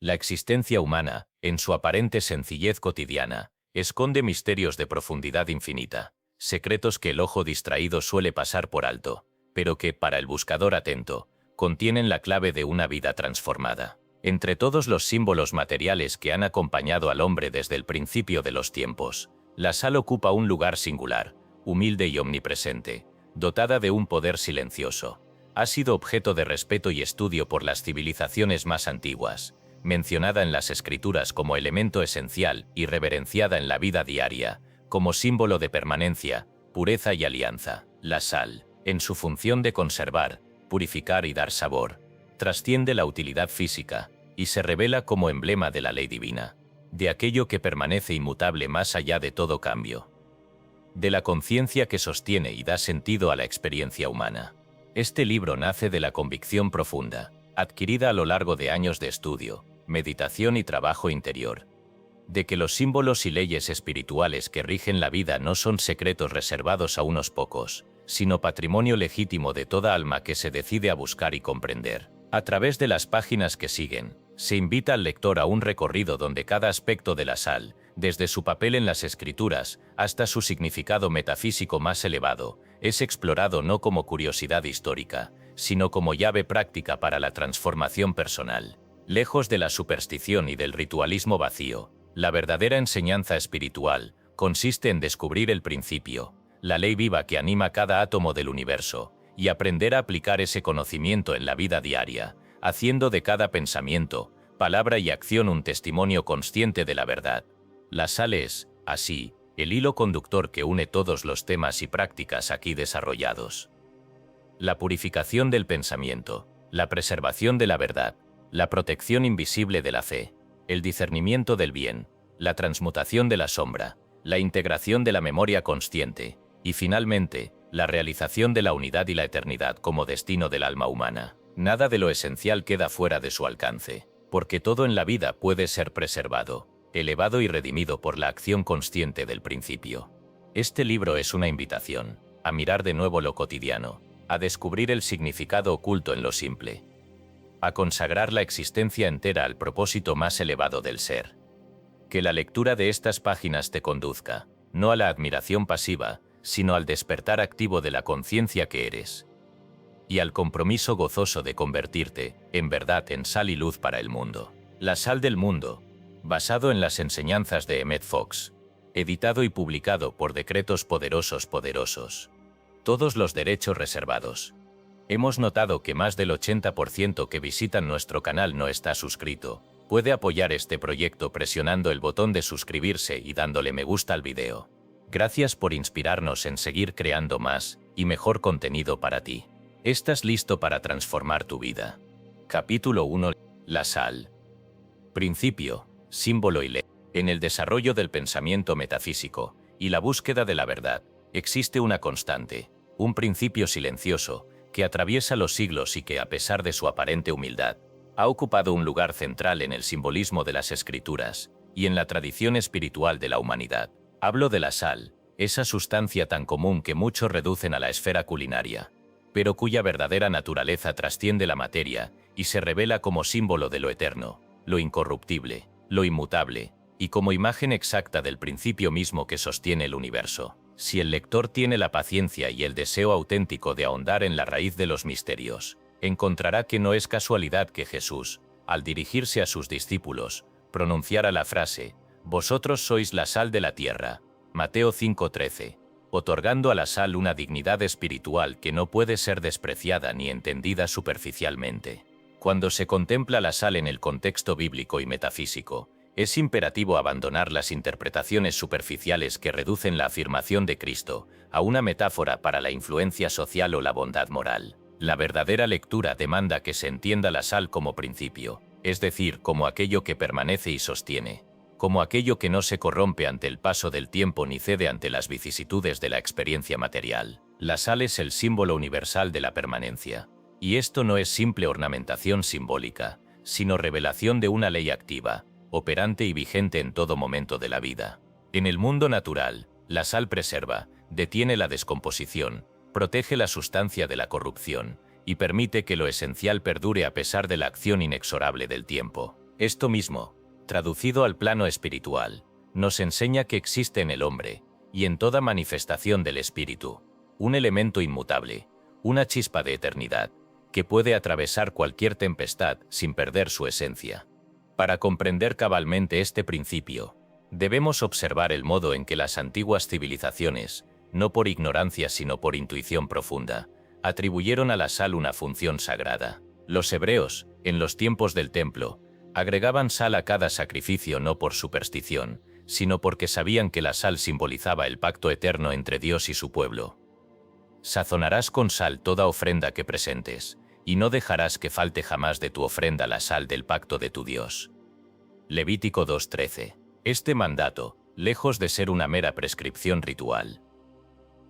La existencia humana, en su aparente sencillez cotidiana, esconde misterios de profundidad infinita, secretos que el ojo distraído suele pasar por alto, pero que, para el buscador atento, contienen la clave de una vida transformada. Entre todos los símbolos materiales que han acompañado al hombre desde el principio de los tiempos, la sal ocupa un lugar singular, humilde y omnipresente, dotada de un poder silencioso. Ha sido objeto de respeto y estudio por las civilizaciones más antiguas, mencionada en las escrituras como elemento esencial y reverenciada en la vida diaria, como símbolo de permanencia, pureza y alianza. La sal, en su función de conservar, purificar y dar sabor, trasciende la utilidad física y se revela como emblema de la ley divina, de aquello que permanece inmutable más allá de todo cambio, de la conciencia que sostiene y da sentido a la experiencia humana. Este libro nace de la convicción profunda, adquirida a lo largo de años de estudio, meditación y trabajo interior, de que los símbolos y leyes espirituales que rigen la vida no son secretos reservados a unos pocos, sino patrimonio legítimo de toda alma que se decide a buscar y comprender. A través de las páginas que siguen, se invita al lector a un recorrido donde cada aspecto de la sal, desde su papel en las escrituras hasta su significado metafísico más elevado, es explorado no como curiosidad histórica, sino como llave práctica para la transformación personal. Lejos de la superstición y del ritualismo vacío, la verdadera enseñanza espiritual consiste en descubrir el principio, la ley viva que anima cada átomo del universo, y aprender a aplicar ese conocimiento en la vida diaria, haciendo de cada pensamiento, palabra y acción un testimonio consciente de la verdad. La sal es, así, el hilo conductor que une todos los temas y prácticas aquí desarrollados. La purificación del pensamiento, la preservación de la verdad, la protección invisible de la fe, el discernimiento del bien, la transmutación de la sombra, la integración de la memoria consciente, y finalmente, la realización de la unidad y la eternidad como destino del alma humana. Nada de lo esencial queda fuera de su alcance, porque todo en la vida puede ser preservado, elevado y redimido por la acción consciente del principio. Este libro es una invitación a mirar de nuevo lo cotidiano, a descubrir el significado oculto en lo simple, a consagrar la existencia entera al propósito más elevado del ser. Que la lectura de estas páginas te conduzca, no a la admiración pasiva, sino al despertar activo de la conciencia que eres, y al compromiso gozoso de convertirte, en verdad, en sal y luz para el mundo. La sal del mundo, basado en las enseñanzas de Emmett Fox, editado y publicado por Decretos Poderosos. Todos los derechos reservados. Hemos notado que más del 80% que visitan nuestro canal no está suscrito. Puede apoyar este proyecto presionando el botón de suscribirse y dándole me gusta al video. Gracias por inspirarnos en seguir creando más y mejor contenido para ti. ¿Estás listo para transformar tu vida? Capítulo 1. La sal. Principio, símbolo y ley. En el desarrollo del pensamiento metafísico y la búsqueda de la verdad, existe una constante, un principio silencioso, que atraviesa los siglos y que, a pesar de su aparente humildad, ha ocupado un lugar central en el simbolismo de las escrituras y en la tradición espiritual de la humanidad. Hablo de la sal, esa sustancia tan común que muchos reducen a la esfera culinaria, pero cuya verdadera naturaleza trasciende la materia y se revela como símbolo de lo eterno, lo incorruptible, lo inmutable, y como imagen exacta del principio mismo que sostiene el universo. Si el lector tiene la paciencia y el deseo auténtico de ahondar en la raíz de los misterios, encontrará que no es casualidad que Jesús, al dirigirse a sus discípulos, pronunciara la frase, «Vosotros sois la sal de la tierra», Mateo 5:13, otorgando a la sal una dignidad espiritual que no puede ser despreciada ni entendida superficialmente. Cuando se contempla la sal en el contexto bíblico y metafísico, es imperativo abandonar las interpretaciones superficiales que reducen la afirmación de Cristo a una metáfora para la influencia social o la bondad moral. La verdadera lectura demanda que se entienda la sal como principio, es decir, como aquello que permanece y sostiene, como aquello que no se corrompe ante el paso del tiempo ni cede ante las vicisitudes de la experiencia material. La sal es el símbolo universal de la permanencia, y esto no es simple ornamentación simbólica, sino revelación de una ley activa, operante y vigente en todo momento de la vida. En el mundo natural, la sal preserva, detiene la descomposición, protege la sustancia de la corrupción y permite que lo esencial perdure a pesar de la acción inexorable del tiempo. Esto mismo, traducido al plano espiritual, nos enseña que existe en el hombre, y en toda manifestación del espíritu, un elemento inmutable, una chispa de eternidad, que puede atravesar cualquier tempestad sin perder su esencia. Para comprender cabalmente este principio, debemos observar el modo en que las antiguas civilizaciones, no por ignorancia sino por intuición profunda, atribuyeron a la sal una función sagrada. Los hebreos, en los tiempos del templo, agregaban sal a cada sacrificio no por superstición, sino porque sabían que la sal simbolizaba el pacto eterno entre Dios y su pueblo. Sazonarás con sal toda ofrenda que presentes, y no dejarás que falte jamás de tu ofrenda la sal del pacto de tu Dios. Levítico 2:13. Este mandato, lejos de ser una mera prescripción ritual,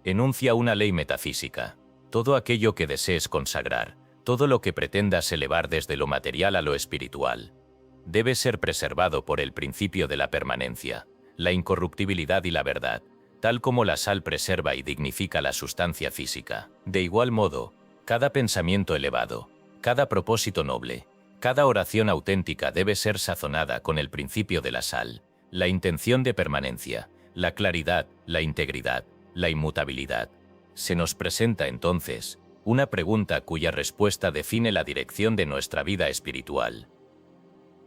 enuncia una ley metafísica. Todo aquello que desees consagrar, todo lo que pretendas elevar desde lo material a lo espiritual, debe ser preservado por el principio de la permanencia, la incorruptibilidad y la verdad, tal como la sal preserva y dignifica la sustancia física. De igual modo, cada pensamiento elevado, cada propósito noble, cada oración auténtica debe ser sazonada con el principio de la sal, la intención de permanencia, la claridad, la integridad, la inmutabilidad. Se nos presenta entonces una pregunta cuya respuesta define la dirección de nuestra vida espiritual.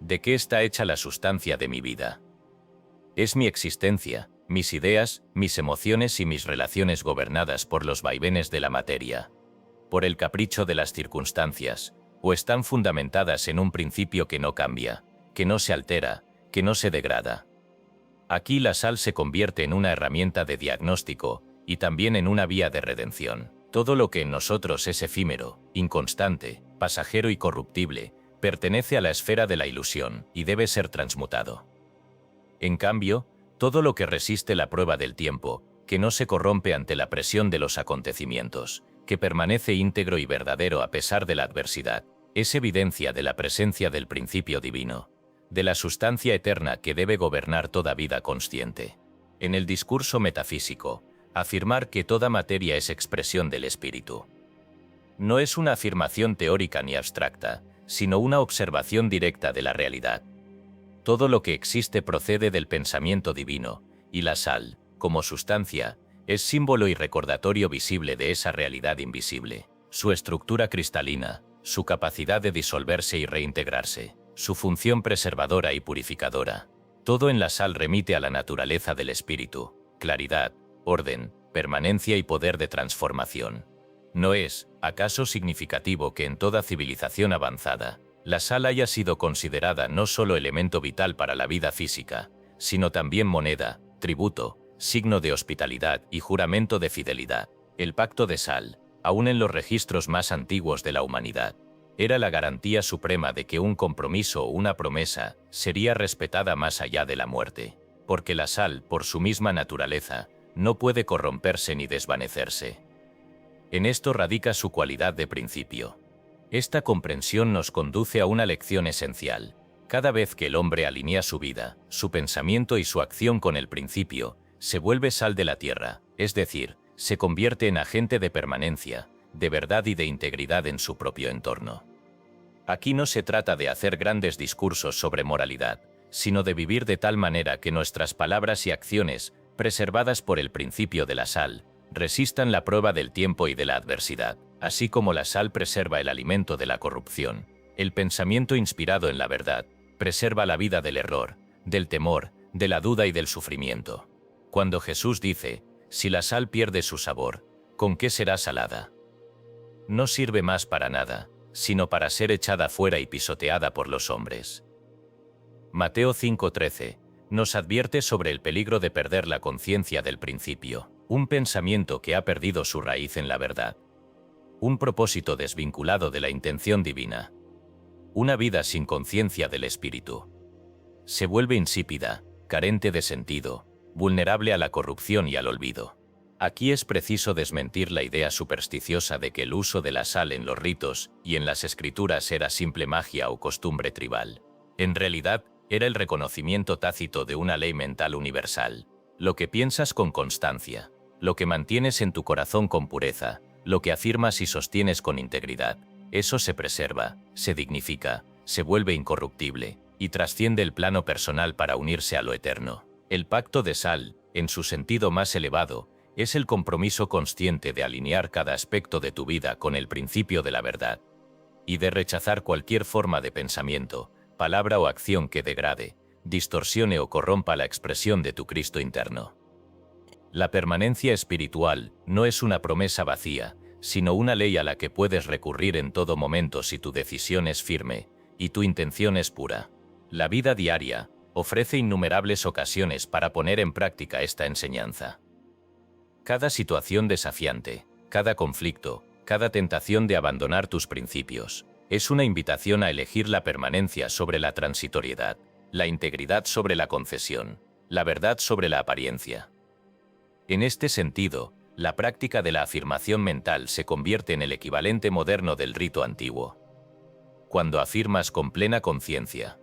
¿De qué está hecha la sustancia de mi vida? ¿Es mi existencia, mis ideas, mis emociones y mis relaciones gobernadas por los vaivenes de la materia, por el capricho de las circunstancias, o están fundamentadas en un principio que no cambia, que no se altera, que no se degrada? Aquí la sal se convierte en una herramienta de diagnóstico y también en una vía de redención. Todo lo que en nosotros es efímero, inconstante, pasajero y corruptible, pertenece a la esfera de la ilusión y debe ser transmutado. En cambio, todo lo que resiste la prueba del tiempo, que no se corrompe ante la presión de los acontecimientos, que permanece íntegro y verdadero a pesar de la adversidad, es evidencia de la presencia del principio divino, de la sustancia eterna que debe gobernar toda vida consciente. En el discurso metafísico, afirmar que toda materia es expresión del espíritu no es una afirmación teórica ni abstracta, sino una observación directa de la realidad. Todo lo que existe procede del pensamiento divino, y la sal, como sustancia, es símbolo y recordatorio visible de esa realidad invisible. Su estructura cristalina, su capacidad de disolverse y reintegrarse, su función preservadora y purificadora. Todo en la sal remite a la naturaleza del espíritu, claridad, orden, permanencia y poder de transformación. ¿No es, acaso, significativo que en toda civilización avanzada, la sal haya sido considerada no solo elemento vital para la vida física, sino también moneda, tributo, signo de hospitalidad y juramento de fidelidad? El pacto de sal, aún en los registros más antiguos de la humanidad, era la garantía suprema de que un compromiso o una promesa sería respetada más allá de la muerte, porque la sal, por su misma naturaleza, no puede corromperse ni desvanecerse. En esto radica su cualidad de principio. Esta comprensión nos conduce a una lección esencial. Cada vez que el hombre alinea su vida, su pensamiento y su acción con el principio, se vuelve sal de la tierra, es decir, se convierte en agente de permanencia, de verdad y de integridad en su propio entorno. Aquí no se trata de hacer grandes discursos sobre moralidad, sino de vivir de tal manera que nuestras palabras y acciones, preservadas por el principio de la sal, resistan la prueba del tiempo y de la adversidad. Así como la sal preserva el alimento de la corrupción, el pensamiento inspirado en la verdad preserva la vida del error, del temor, de la duda y del sufrimiento. Cuando Jesús dice, si la sal pierde su sabor, ¿con qué será salada? No sirve más para nada, sino para ser echada fuera y pisoteada por los hombres. Mateo 5:13 nos advierte sobre el peligro de perder la conciencia del principio, un pensamiento que ha perdido su raíz en la verdad. Un propósito desvinculado de la intención divina. Una vida sin conciencia del espíritu. Se vuelve insípida, carente de sentido, vulnerable a la corrupción y al olvido. Aquí es preciso desmentir la idea supersticiosa de que el uso de la sal en los ritos y en las escrituras era simple magia o costumbre tribal. En realidad, era el reconocimiento tácito de una ley mental universal. Lo que piensas con constancia, lo que mantienes en tu corazón con pureza, lo que afirmas y sostienes con integridad, eso se preserva, se dignifica, se vuelve incorruptible, y trasciende el plano personal para unirse a lo eterno. El pacto de sal, en su sentido más elevado, es el compromiso consciente de alinear cada aspecto de tu vida con el principio de la verdad, y de rechazar cualquier forma de pensamiento, palabra o acción que degrade, distorsione o corrompa la expresión de tu Cristo interno. La permanencia espiritual no es una promesa vacía, sino una ley a la que puedes recurrir en todo momento si tu decisión es firme y tu intención es pura. La vida diaria ofrece innumerables ocasiones para poner en práctica esta enseñanza. Cada situación desafiante, cada conflicto, cada tentación de abandonar tus principios, es una invitación a elegir la permanencia sobre la transitoriedad, la integridad sobre la concesión, la verdad sobre la apariencia. En este sentido, la práctica de la afirmación mental se convierte en el equivalente moderno del rito antiguo. Cuando afirmas con plena conciencia: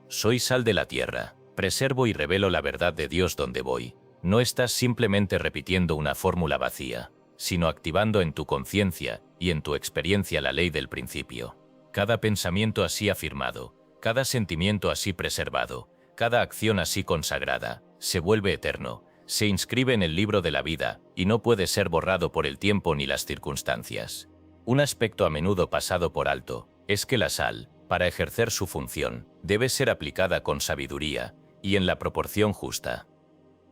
soy sal de la tierra, preservo y revelo la verdad de Dios donde voy, no estás simplemente repitiendo una fórmula vacía, sino activando en tu conciencia y en tu experiencia la ley del principio. Cada pensamiento así afirmado, cada sentimiento así preservado, cada acción así consagrada, se vuelve eterno, se inscribe en el libro de la vida y no puede ser borrado por el tiempo ni las circunstancias. Un aspecto a menudo pasado por alto es que la sal, para ejercer su función, debe ser aplicada con sabiduría y en la proporción justa.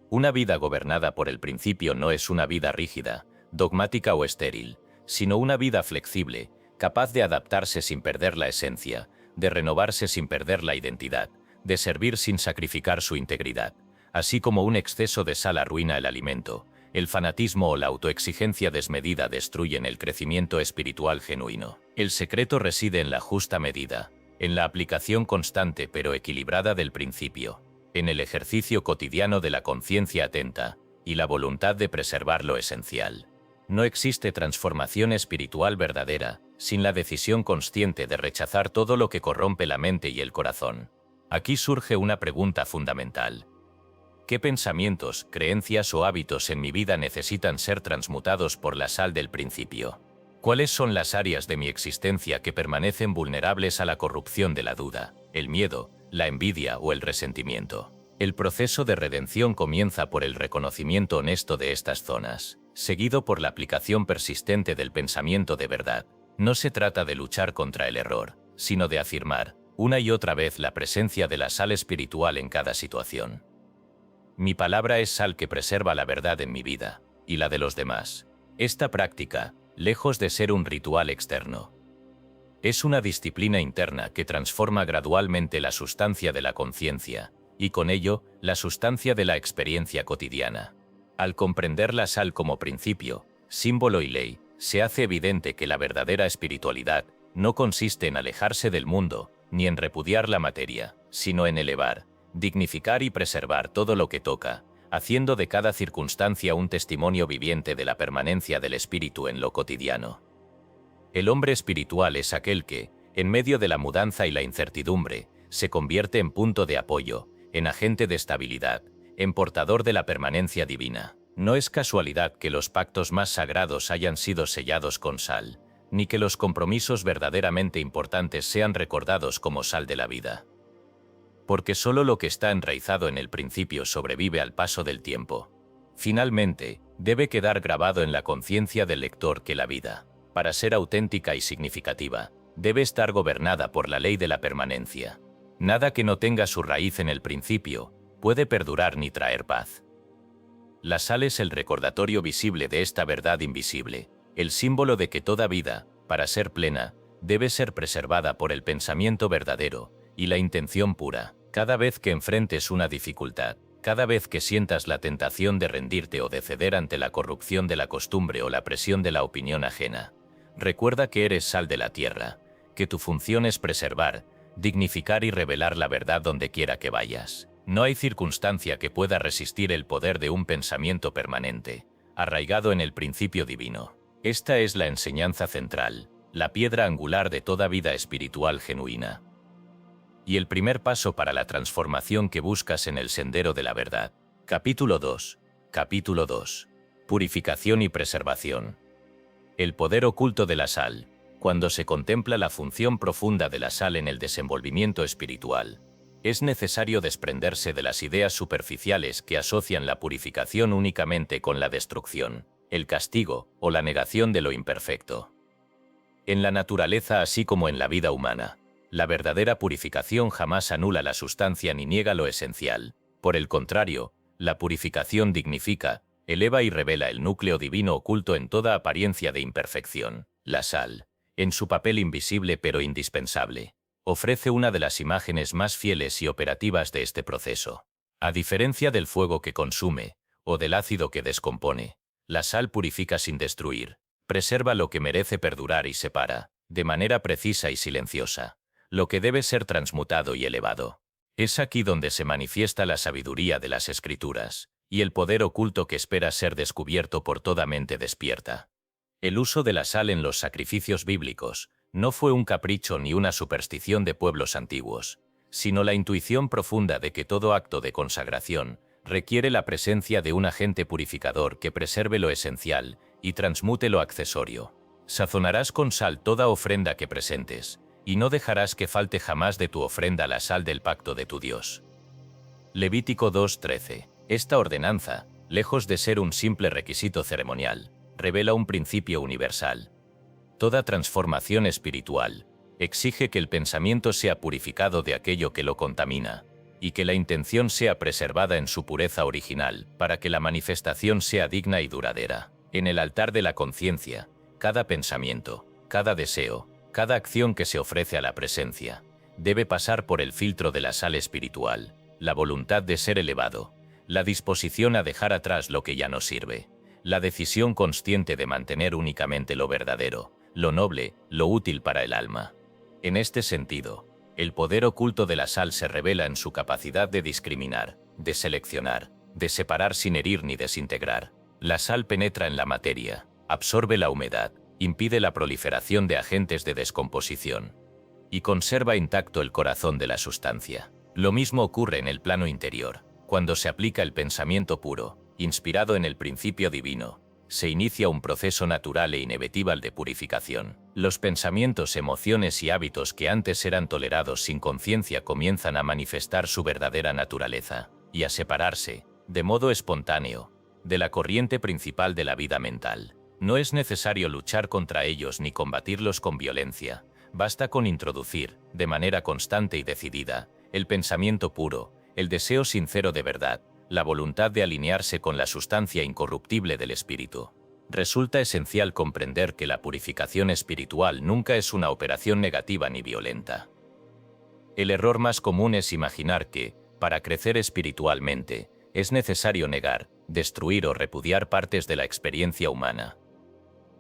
Una vida gobernada por el principio no es una vida rígida, dogmática o estéril, sino una vida flexible, capaz de adaptarse sin perder la esencia, de renovarse sin perder la identidad, de servir sin sacrificar su integridad. Así como un exceso de sal arruina el alimento, el fanatismo o la autoexigencia desmedida destruyen el crecimiento espiritual genuino. El secreto reside en la justa medida, en la aplicación constante pero equilibrada del principio, en el ejercicio cotidiano de la conciencia atenta y la voluntad de preservar lo esencial. No existe transformación espiritual verdadera sin la decisión consciente de rechazar todo lo que corrompe la mente y el corazón. Aquí surge una pregunta fundamental. ¿Qué pensamientos, creencias o hábitos en mi vida necesitan ser transmutados por la sal del principio? ¿Cuáles son las áreas de mi existencia que permanecen vulnerables a la corrupción de la duda, el miedo, la envidia o el resentimiento? El proceso de redención comienza por el reconocimiento honesto de estas zonas, seguido por la aplicación persistente del pensamiento de verdad. No se trata de luchar contra el error, sino de afirmar, una y otra vez, la presencia de la sal espiritual en cada situación. Mi palabra es sal que preserva la verdad en mi vida y la de los demás. Esta práctica, lejos de ser un ritual externo, es una disciplina interna que transforma gradualmente la sustancia de la conciencia y con ello la sustancia de la experiencia cotidiana. Al comprender la sal como principio, símbolo y ley, se hace evidente que la verdadera espiritualidad no consiste en alejarse del mundo ni en repudiar la materia, sino en elevar, dignificar y preservar todo lo que toca, haciendo de cada circunstancia un testimonio viviente de la permanencia del espíritu en lo cotidiano. El hombre espiritual es aquel que, en medio de la mudanza y la incertidumbre, se convierte en punto de apoyo, en agente de estabilidad, en portador de la permanencia divina. No es casualidad que los pactos más sagrados hayan sido sellados con sal, ni que los compromisos verdaderamente importantes sean recordados como sal de la vida. Porque solo lo que está enraizado en el principio sobrevive al paso del tiempo. Finalmente, debe quedar grabado en la conciencia del lector que la vida, para ser auténtica y significativa, debe estar gobernada por la ley de la permanencia. Nada que no tenga su raíz en el principio puede perdurar ni traer paz. La sal es el recordatorio visible de esta verdad invisible, el símbolo de que toda vida, para ser plena, debe ser preservada por el pensamiento verdadero y la intención pura. Cada vez que enfrentes una dificultad, cada vez que sientas la tentación de rendirte o de ceder ante la corrupción de la costumbre o la presión de la opinión ajena, recuerda que eres sal de la tierra, que tu función es preservar, dignificar y revelar la verdad donde quiera que vayas. No hay circunstancia que pueda resistir el poder de un pensamiento permanente, arraigado en el principio divino. Esta es la enseñanza central, la piedra angular de toda vida espiritual genuina. Y el primer paso para la transformación que buscas en el sendero de la verdad. Capítulo 2. Capítulo 2. Purificación y preservación. El poder oculto de la sal. Cuando se contempla la función profunda de la sal en el desenvolvimiento espiritual, Es necesario desprenderse de las ideas superficiales que asocian la purificación únicamente con la destrucción, el castigo o la negación de lo imperfecto. En la naturaleza así como en la vida humana, la verdadera purificación jamás anula la sustancia ni niega lo esencial. Por el contrario, la purificación dignifica, eleva y revela el núcleo divino oculto en toda apariencia de imperfección. La sal, en su papel invisible pero indispensable, ofrece una de las imágenes más fieles y operativas de este proceso. A diferencia del fuego que consume, o del ácido que descompone, la sal purifica sin destruir, preserva lo que merece perdurar y separa, de manera precisa y silenciosa, lo que debe ser transmutado y elevado. Es aquí donde se manifiesta la sabiduría de las Escrituras, y el poder oculto que espera ser descubierto por toda mente despierta. El uso de la sal en los sacrificios bíblicos no fue un capricho ni una superstición de pueblos antiguos, sino la intuición profunda de que todo acto de consagración requiere la presencia de un agente purificador que preserve lo esencial y transmute lo accesorio. Sazonarás con sal toda ofrenda que presentes, y no dejarás que falte jamás de tu ofrenda la sal del pacto de tu Dios. Levítico 2:13. Esta ordenanza, lejos de ser un simple requisito ceremonial, revela un principio universal. Toda transformación espiritual exige que el pensamiento sea purificado de aquello que lo contamina, y que la intención sea preservada en su pureza original, para que la manifestación sea digna y duradera. En el altar de la conciencia, cada pensamiento, cada deseo, cada acción que se ofrece a la presencia, debe pasar por el filtro de la sal espiritual, la voluntad de ser elevado, la disposición a dejar atrás lo que ya no sirve, la decisión consciente de mantener únicamente lo verdadero, lo noble, lo útil para el alma. En este sentido, el poder oculto de la sal se revela en su capacidad de discriminar, de seleccionar, de separar sin herir ni desintegrar. La sal penetra en la materia, absorbe la humedad, impide la proliferación de agentes de descomposición y conserva intacto el corazón de la sustancia. Lo mismo ocurre en el plano interior. Cuando se aplica el pensamiento puro, inspirado en el principio divino, se inicia un proceso natural e inevitable de purificación. Los pensamientos, emociones y hábitos que antes eran tolerados sin conciencia comienzan a manifestar su verdadera naturaleza y a separarse, de modo espontáneo, de la corriente principal de la vida mental. No es necesario luchar contra ellos ni combatirlos con violencia, basta con introducir, de manera constante y decidida, el pensamiento puro, el deseo sincero de verdad, la voluntad de alinearse con la sustancia incorruptible del espíritu. Resulta esencial comprender que la purificación espiritual nunca es una operación negativa ni violenta. El error más común es imaginar que, para crecer espiritualmente, es necesario negar, destruir o repudiar partes de la experiencia humana.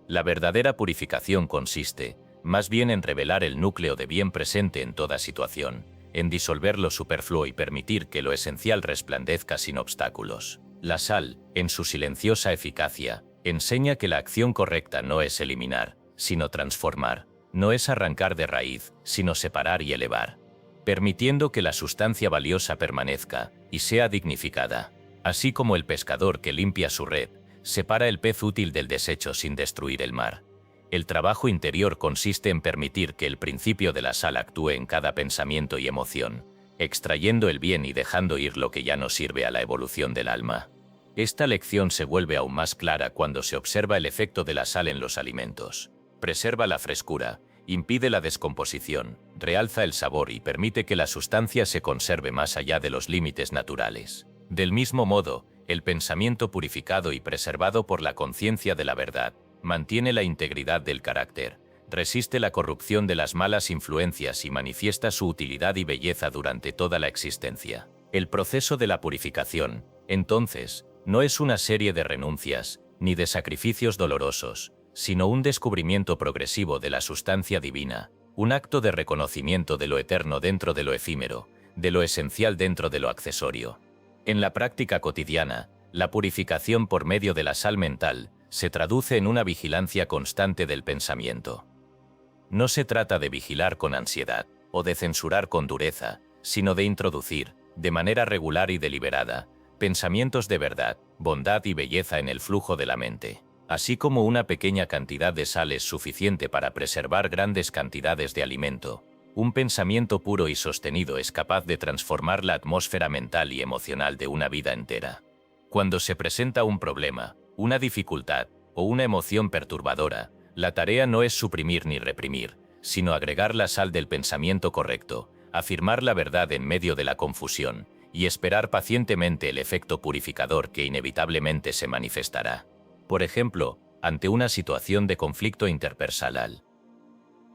La verdadera purificación consiste, más bien en revelar el núcleo de bien presente en toda situación, en disolver lo superfluo y permitir que lo esencial resplandezca sin obstáculos. La sal, en su silenciosa eficacia, enseña que la acción correcta no es eliminar, sino transformar, no es arrancar de raíz, sino separar y elevar, permitiendo que la sustancia valiosa permanezca y sea dignificada, así como el pescador que limpia su red, separa el pez útil del desecho sin destruir el mar. El trabajo interior consiste en permitir que el principio de la sal actúe en cada pensamiento y emoción, extrayendo el bien y dejando ir lo que ya no sirve a la evolución del alma. Esta lección se vuelve aún más clara cuando se observa el efecto de la sal en los alimentos. Preserva la frescura, impide la descomposición, realza el sabor y permite que la sustancia se conserve más allá de los límites naturales. Del mismo modo, el pensamiento purificado y preservado por la conciencia de la verdad mantiene la integridad del carácter, resiste la corrupción de las malas influencias y manifiesta su utilidad y belleza durante toda la existencia. El proceso de la purificación, entonces, no es una serie de renuncias, ni de sacrificios dolorosos, sino un descubrimiento progresivo de la sustancia divina, un acto de reconocimiento de lo eterno dentro de lo efímero, de lo esencial dentro de lo accesorio. En la práctica cotidiana, la purificación por medio de la sal mental se traduce en una vigilancia constante del pensamiento. No se trata de vigilar con ansiedad o de censurar con dureza, sino de introducir, de manera regular y deliberada, pensamientos de verdad, bondad y belleza en el flujo de la mente. Así como una pequeña cantidad de sal es suficiente para preservar grandes cantidades de alimento, Un pensamiento puro y sostenido es capaz de transformar la atmósfera mental y emocional de una vida entera. Cuando se presenta un problema, una dificultad o una emoción perturbadora, la tarea no es suprimir ni reprimir, sino agregar la sal del pensamiento correcto, afirmar la verdad en medio de la confusión y esperar pacientemente el efecto purificador que inevitablemente se manifestará. Por ejemplo, ante una situación de conflicto interpersonal.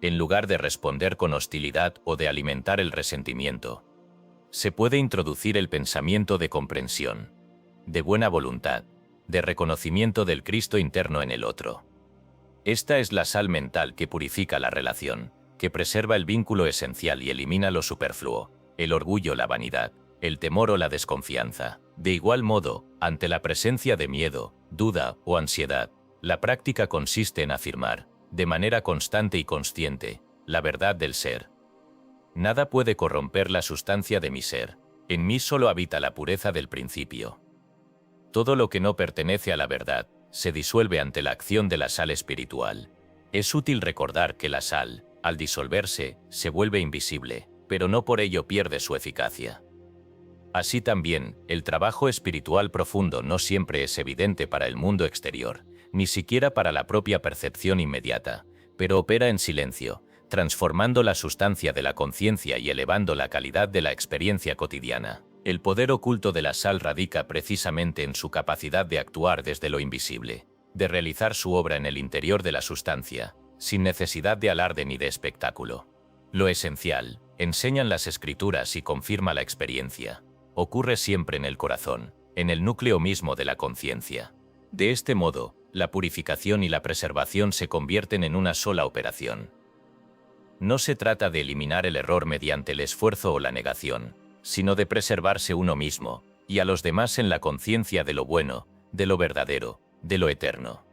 En lugar de responder con hostilidad o de alimentar el resentimiento, se puede introducir el pensamiento de comprensión, de buena voluntad, de reconocimiento del Cristo interno en el otro. Esta es la sal mental que purifica la relación, que preserva el vínculo esencial y elimina lo superfluo, el orgullo, la vanidad, el temor o la desconfianza. De igual modo, ante la presencia de miedo, duda o ansiedad, la práctica consiste en afirmar, de manera constante y consciente, la verdad del ser. Nada puede corromper la sustancia de mi ser. En mí solo habita la pureza del principio. Todo lo que no pertenece a la verdad se disuelve ante la acción de la sal espiritual. Es útil recordar que la sal, al disolverse, se vuelve invisible, pero no por ello pierde su eficacia. Así también, el trabajo espiritual profundo no siempre es evidente para el mundo exterior, ni siquiera para la propia percepción inmediata, pero opera en silencio, transformando la sustancia de la conciencia y elevando la calidad de la experiencia cotidiana. El poder oculto de la sal radica precisamente en su capacidad de actuar desde lo invisible, de realizar su obra en el interior de la sustancia, sin necesidad de alarde ni de espectáculo. Lo esencial, enseñan las escrituras y confirma la experiencia, ocurre siempre en el corazón, en el núcleo mismo de la conciencia. De este modo, la purificación y la preservación se convierten en una sola operación. No se trata de eliminar el error mediante el esfuerzo o la negación, sino de preservarse uno mismo y a los demás en la conciencia de lo bueno, de lo verdadero, de lo eterno.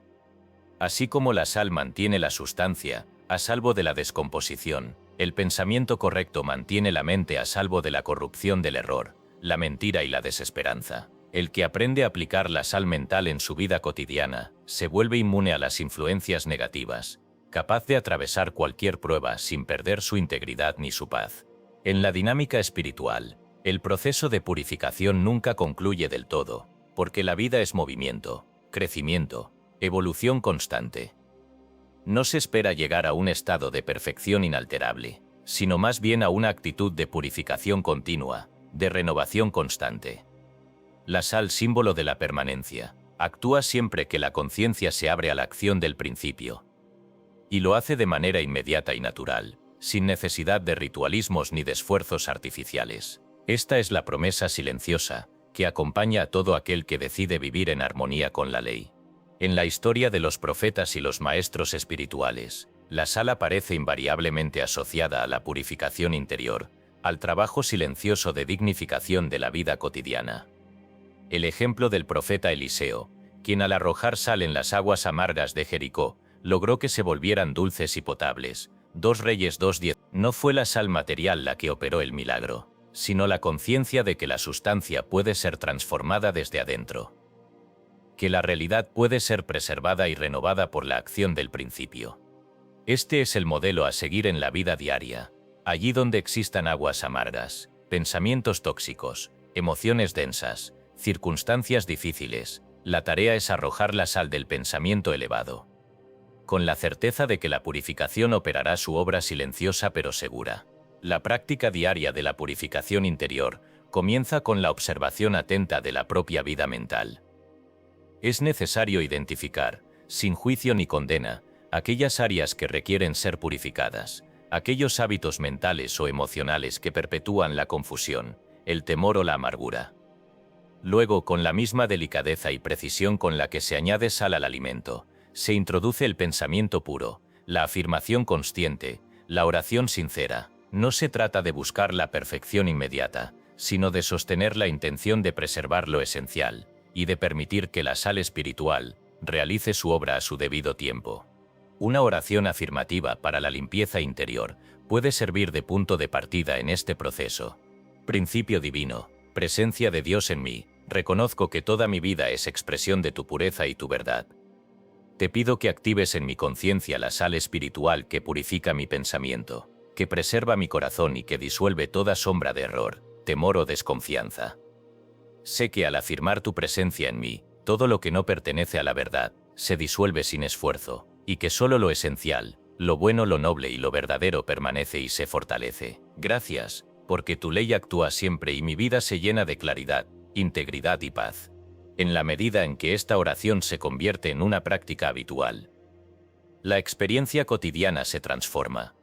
Así como la sal mantiene la sustancia, a salvo de la descomposición, el pensamiento correcto mantiene la mente a salvo de la corrupción del error, la mentira y la desesperanza. El que aprende a aplicar la sal mental en su vida cotidiana, se vuelve inmune a las influencias negativas, capaz de atravesar cualquier prueba sin perder su integridad ni su paz. En la dinámica espiritual, el proceso de purificación nunca concluye del todo, porque la vida es movimiento, crecimiento, evolución constante. No se espera llegar a un estado de perfección inalterable, sino más bien a una actitud de purificación continua, de renovación constante. La sal, símbolo de la permanencia, actúa siempre que la conciencia se abre a la acción del principio. Y lo hace de manera inmediata y natural, sin necesidad de ritualismos ni de esfuerzos artificiales. Esta es la promesa silenciosa, que acompaña a todo aquel que decide vivir en armonía con la ley. En la historia de los profetas y los maestros espirituales, la sal aparece invariablemente asociada a la purificación interior, al trabajo silencioso de dignificación de la vida cotidiana. El ejemplo del profeta Eliseo, quien al arrojar sal en las aguas amargas de Jericó, logró que se volvieran dulces y potables. 2 Reyes 2:10. No fue la sal material la que operó el milagro, sino la conciencia de que la sustancia puede ser transformada desde adentro. Que la realidad puede ser preservada y renovada por la acción del principio. Este es el modelo a seguir en la vida diaria. Allí donde existan aguas amargas, pensamientos tóxicos, emociones densas, circunstancias difíciles, la tarea es arrojar la sal del pensamiento elevado, con la certeza de que la purificación operará su obra silenciosa pero segura. La práctica diaria de la purificación interior comienza con la observación atenta de la propia vida mental. Es necesario identificar, sin juicio ni condena, aquellas áreas que requieren ser purificadas, aquellos hábitos mentales o emocionales que perpetúan la confusión, el temor o la amargura. Luego, con la misma delicadeza y precisión con la que se añade sal al alimento, se introduce el pensamiento puro, la afirmación consciente, la oración sincera. No se trata de buscar la perfección inmediata, sino de sostener la intención de preservar lo esencial, y de permitir que la sal espiritual realice su obra a su debido tiempo. Una oración afirmativa para la limpieza interior puede servir de punto de partida en este proceso. Principio divino, presencia de Dios en mí, reconozco que toda mi vida es expresión de tu pureza y tu verdad. Te pido que actives en mi conciencia la sal espiritual que purifica mi pensamiento. que preserva mi corazón y que disuelve toda sombra de error, temor o desconfianza. Sé que al afirmar tu presencia en mí, todo lo que no pertenece a la verdad, se disuelve sin esfuerzo, y que solo lo esencial, lo bueno, lo noble y lo verdadero permanece y se fortalece. Gracias, porque tu ley actúa siempre y mi vida se llena de claridad, integridad y paz. En la medida en que esta oración se convierte en una práctica habitual, la experiencia cotidiana se transforma.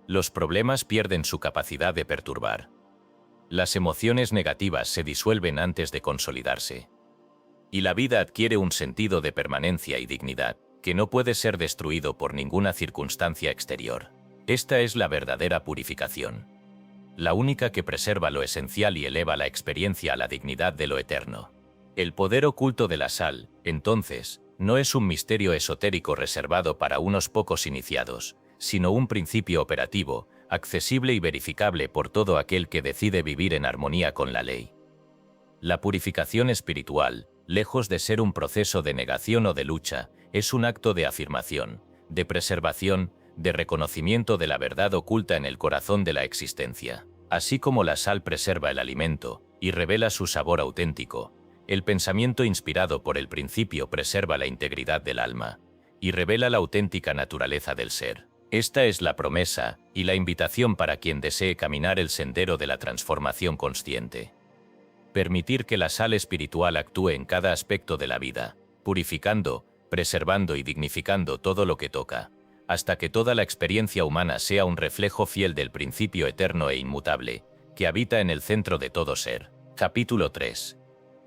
Los problemas pierden su capacidad de perturbar. Las emociones negativas se disuelven antes de consolidarse. Y la vida adquiere un sentido de permanencia y dignidad, que no puede ser destruido por ninguna circunstancia exterior. Esta es la verdadera purificación. La única que preserva lo esencial y eleva la experiencia a la dignidad de lo eterno. El poder oculto de la sal, entonces, no es un misterio esotérico reservado para unos pocos iniciados, sino un principio operativo, accesible y verificable por todo aquel que decide vivir en armonía con la ley. La purificación espiritual, lejos de ser un proceso de negación o de lucha, es un acto de afirmación, de preservación, de reconocimiento de la verdad oculta en el corazón de la existencia. Así como la sal preserva el alimento y revela su sabor auténtico, el pensamiento inspirado por el principio preserva la integridad del alma y revela la auténtica naturaleza del ser. Esta es la promesa y la invitación para quien desee caminar el sendero de la transformación consciente. Permitir que la sal espiritual actúe en cada aspecto de la vida, purificando, preservando y dignificando todo lo que toca, hasta que toda la experiencia humana sea un reflejo fiel del principio eterno e inmutable, que habita en el centro de todo ser. Capítulo 3.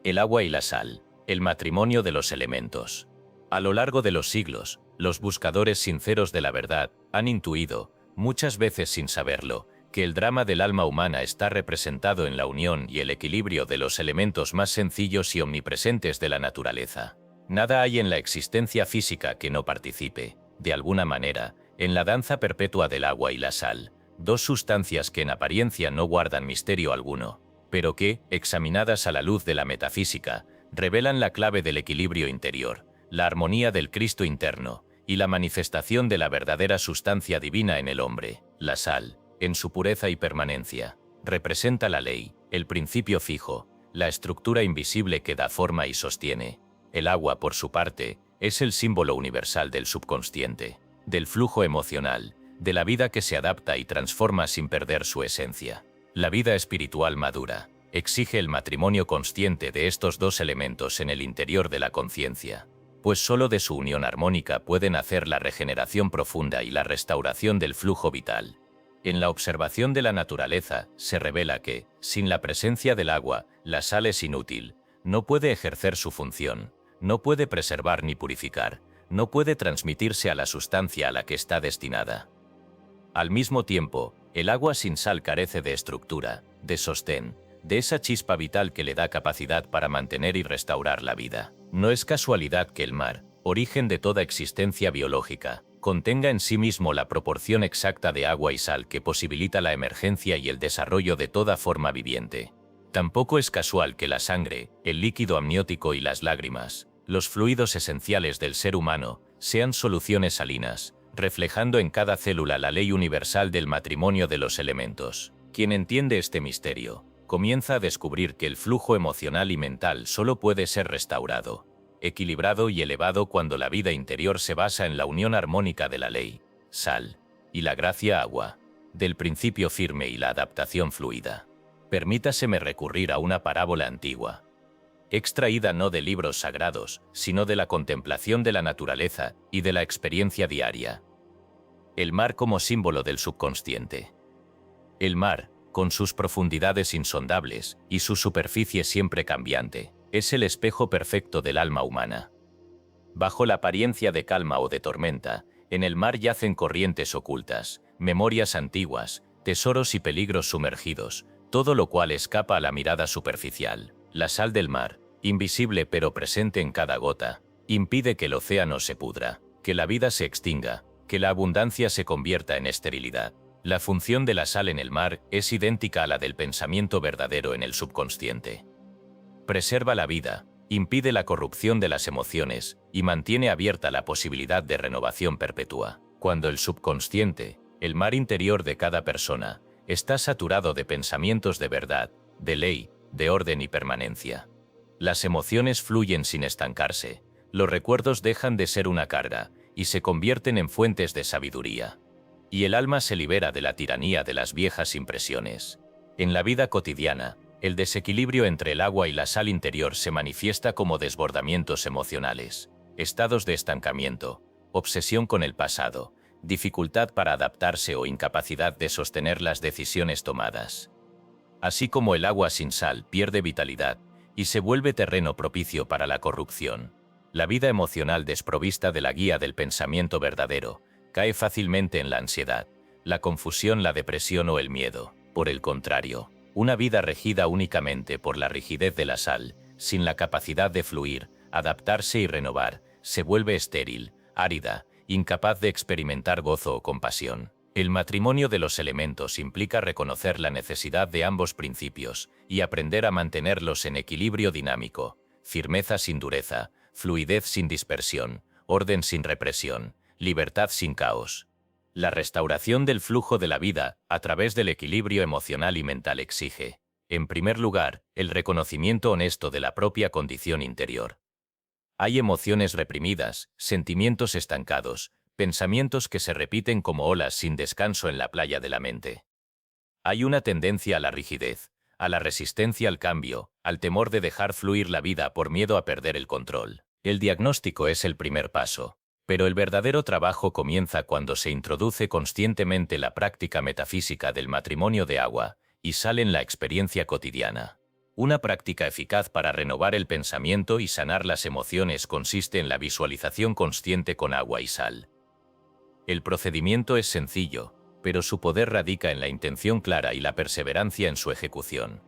El agua y la sal, el matrimonio de los elementos. A lo largo de los siglos, los buscadores sinceros de la verdad han intuido, muchas veces sin saberlo, que el drama del alma humana está representado en la unión y el equilibrio de los elementos más sencillos y omnipresentes de la naturaleza. Nada hay en la existencia física que no participe, de alguna manera, en la danza perpetua del agua y la sal, dos sustancias que en apariencia no guardan misterio alguno, pero que, examinadas a la luz de la metafísica, revelan la clave del equilibrio interior, la armonía del Cristo interno, y la manifestación de la verdadera sustancia divina en el hombre. La sal, en su pureza y permanencia, representa la ley, el principio fijo, la estructura invisible que da forma y sostiene. El agua, por su parte, es el símbolo universal del subconsciente, del flujo emocional, de la vida que se adapta y transforma sin perder su esencia. La vida espiritual madura exige el matrimonio consciente de estos dos elementos en el interior de la conciencia, pues solo de su unión armónica pueden hacer la regeneración profunda y la restauración del flujo vital. En la observación de la naturaleza se revela que, sin la presencia del agua, la sal es inútil, no puede ejercer su función, no puede preservar ni purificar, no puede transmitirse a la sustancia a la que está destinada. Al mismo tiempo, el agua sin sal carece de estructura, de sostén, de esa chispa vital que le da capacidad para mantener y restaurar la vida. No es casualidad que el mar, origen de toda existencia biológica, contenga en sí mismo la proporción exacta de agua y sal que posibilita la emergencia y el desarrollo de toda forma viviente. Tampoco es casual que la sangre, el líquido amniótico y las lágrimas, los fluidos esenciales del ser humano, sean soluciones salinas, reflejando en cada célula la ley universal del matrimonio de los elementos. Quien entiende este misterio, comienza a descubrir que el flujo emocional y mental solo puede ser restaurado, equilibrado y elevado cuando la vida interior se basa en la unión armónica de la ley, sal, y la gracia agua, del principio firme y la adaptación fluida. Permítaseme recurrir a una parábola antigua, extraída no de libros sagrados, sino de la contemplación de la naturaleza y de la experiencia diaria. El mar como símbolo del subconsciente. El mar, con sus profundidades insondables y su superficie siempre cambiante, es el espejo perfecto del alma humana. Bajo la apariencia de calma o de tormenta, en el mar yacen corrientes ocultas, memorias antiguas, tesoros y peligros sumergidos, todo lo cual escapa a la mirada superficial. La sal del mar, invisible pero presente en cada gota, impide que el océano se pudra, que la vida se extinga, que la abundancia se convierta en esterilidad. La función de la sal en el mar es idéntica a la del pensamiento verdadero en el subconsciente. Preserva la vida, impide la corrupción de las emociones y mantiene abierta la posibilidad de renovación perpetua. Cuando el subconsciente, El mar interior de cada persona está saturado de pensamientos de verdad, de ley, de orden y permanencia. Las emociones fluyen sin estancarse, los recuerdos dejan de ser una carga y se convierten en fuentes de sabiduría. Y el alma se libera de la tiranía de las viejas impresiones. En la vida cotidiana, el desequilibrio entre el agua y la sal interior se manifiesta como desbordamientos emocionales, estados de estancamiento, obsesión con el pasado, dificultad para adaptarse o incapacidad de sostener las decisiones tomadas. Así como el agua sin sal pierde vitalidad y se vuelve terreno propicio para la corrupción, la vida emocional desprovista de la guía del pensamiento verdadero cae fácilmente en la ansiedad, la confusión, la depresión o el miedo. Por el contrario, una vida regida únicamente por la rigidez de la sal, sin la capacidad de fluir, adaptarse y renovar, se vuelve estéril, árida, incapaz de experimentar gozo o compasión. El matrimonio de los elementos implica reconocer la necesidad de ambos principios y aprender a mantenerlos en equilibrio dinámico, firmeza sin dureza, fluidez sin dispersión, orden sin represión, libertad sin caos. La restauración del flujo de la vida a través del equilibrio emocional y mental exige, en primer lugar, el reconocimiento honesto de la propia condición interior. Hay emociones reprimidas, sentimientos estancados, pensamientos que se repiten como olas sin descanso en la playa de la mente. Hay una tendencia a la rigidez, a la resistencia al cambio, al temor de dejar fluir la vida por miedo a perder el control. El diagnóstico es el primer paso, pero el verdadero trabajo comienza cuando se introduce conscientemente la práctica metafísica del matrimonio de agua y sal en la experiencia cotidiana. Una práctica eficaz para renovar el pensamiento y sanar las emociones consiste en la visualización consciente con agua y sal. El procedimiento es sencillo, pero su poder radica en la intención clara y la perseverancia en su ejecución.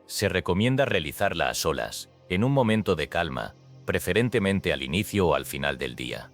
Se recomienda realizarla a solas, en un momento de calma, preferentemente al inicio o al final del día.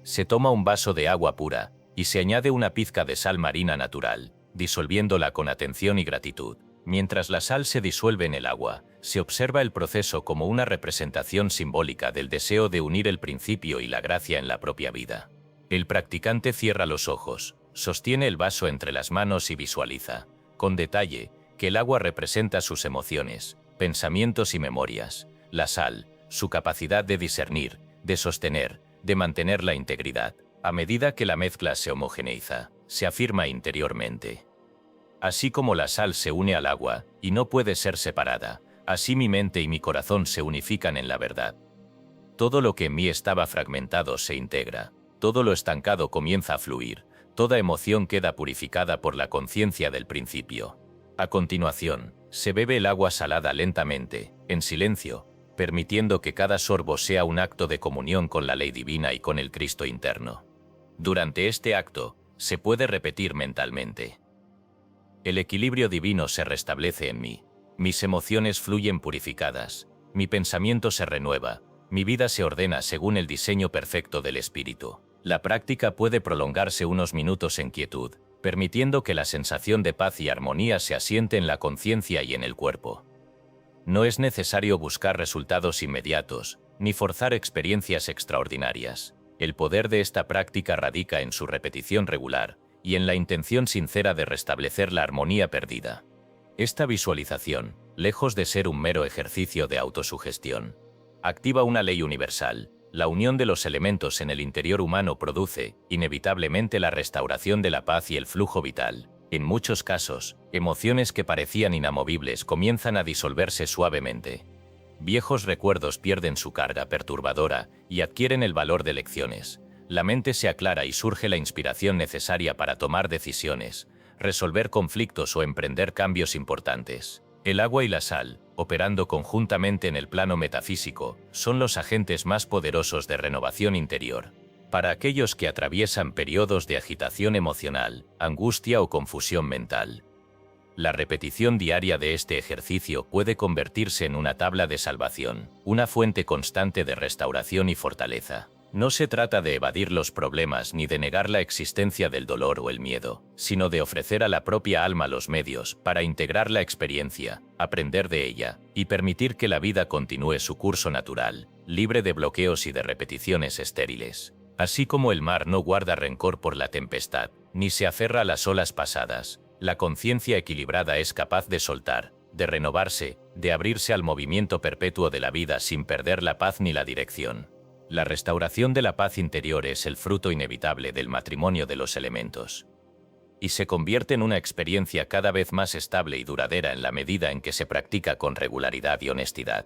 Se toma un vaso de agua pura y se añade una pizca de sal marina natural, disolviéndola con atención y gratitud. Mientras la sal se disuelve en el agua, se observa el proceso como una representación simbólica del deseo de unir el principio y la gracia en la propia vida. El practicante cierra los ojos, sostiene el vaso entre las manos y visualiza, con detalle, que el agua representa sus emociones, pensamientos y memorias, la sal, su capacidad de discernir, de sostener, de mantener la integridad. A medida que la mezcla se homogeneiza, se afirma interiormente. Así como la sal se une al agua, y no puede ser separada, así mi mente y mi corazón se unifican en la verdad. Todo lo que en mí estaba fragmentado se integra, todo lo estancado comienza a fluir, toda emoción queda purificada por la conciencia del principio. A continuación, se bebe el agua salada lentamente, en silencio, permitiendo que cada sorbo sea un acto de comunión con la ley divina y con el Cristo interno. Durante este acto, se puede repetir mentalmente: el equilibrio divino se restablece en mí, mis emociones fluyen purificadas, mi pensamiento se renueva, mi vida se ordena según el diseño perfecto del Espíritu. La práctica puede prolongarse unos minutos en quietud, permitiendo que la sensación de paz y armonía se asiente en la conciencia y en el cuerpo. No es necesario buscar resultados inmediatos, ni forzar experiencias extraordinarias. El poder de esta práctica radica en su repetición regular y en la intención sincera de restablecer la armonía perdida. Esta visualización, lejos de ser un mero ejercicio de autosugestión, activa una ley universal. La unión de los elementos en el interior humano produce, inevitablemente, la restauración de la paz y el flujo vital. En muchos casos, emociones que parecían inamovibles comienzan a disolverse suavemente. Viejos recuerdos pierden su carga perturbadora y adquieren el valor de lecciones. La mente se aclara y surge la inspiración necesaria para tomar decisiones, resolver conflictos o emprender cambios importantes. El agua y la sal, operando conjuntamente en el plano metafísico, son los agentes más poderosos de renovación interior. Para aquellos que atraviesan periodos de agitación emocional, angustia o confusión mental, la repetición diaria de este ejercicio puede convertirse en una tabla de salvación, una fuente constante de restauración y fortaleza. No se trata de evadir los problemas ni de negar la existencia del dolor o el miedo, sino de ofrecer a la propia alma los medios para integrar la experiencia, aprender de ella y permitir que la vida continúe su curso natural, libre de bloqueos y de repeticiones estériles. Así como el mar no guarda rencor por la tempestad, ni se aferra a las olas pasadas, la conciencia equilibrada es capaz de soltar, de renovarse, de abrirse al movimiento perpetuo de la vida sin perder la paz ni la dirección. La restauración de la paz interior es el fruto inevitable del matrimonio de los elementos. Y se convierte en una experiencia cada vez más estable y duradera en la medida en que se practica con regularidad y honestidad.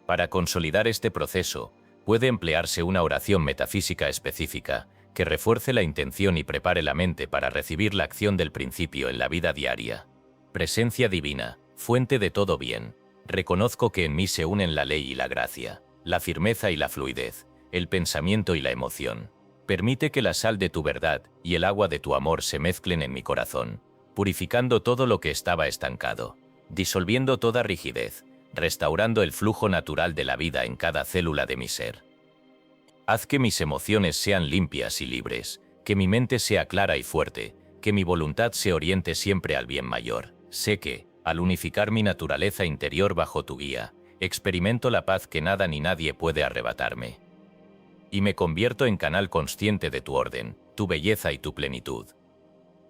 Para consolidar este proceso, puede emplearse una oración metafísica específica que refuerce la intención y prepare la mente para recibir la acción del principio en la vida diaria. Presencia divina, fuente de todo bien, reconozco que en mí se unen la ley y la gracia, la firmeza y la fluidez, el pensamiento y la emoción. Permite que la sal de tu verdad y el agua de tu amor se mezclen en mi corazón, purificando todo lo que estaba estancado, disolviendo toda rigidez, restaurando el flujo natural de la vida en cada célula de mi ser. Haz que mis emociones sean limpias y libres, que mi mente sea clara y fuerte, que mi voluntad se oriente siempre al bien mayor. Sé que, al unificar mi naturaleza interior bajo tu guía, experimento la paz que nada ni nadie puede arrebatarme. Y me convierto en canal consciente de tu orden, tu belleza y tu plenitud.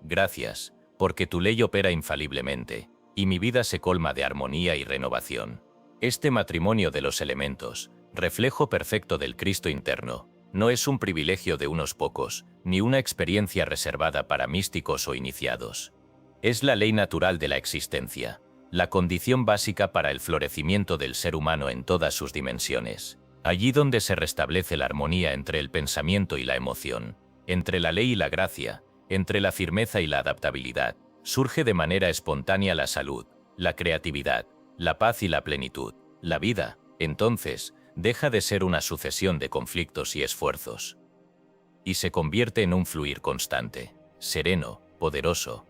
Gracias, porque tu ley opera infaliblemente, y mi vida se colma de armonía y renovación. Este matrimonio de los elementos, reflejo perfecto del Cristo interno, no es un privilegio de unos pocos, ni una experiencia reservada para místicos o iniciados. Es la ley natural de la existencia, la condición básica para el florecimiento del ser humano en todas sus dimensiones. Allí donde se restablece la armonía entre el pensamiento y la emoción, entre la ley y la gracia, entre la firmeza y la adaptabilidad, surge de manera espontánea la salud, la creatividad, la paz y la plenitud. La vida, entonces, deja de ser una sucesión de conflictos y esfuerzos. Y se convierte en un fluir constante, sereno, poderoso,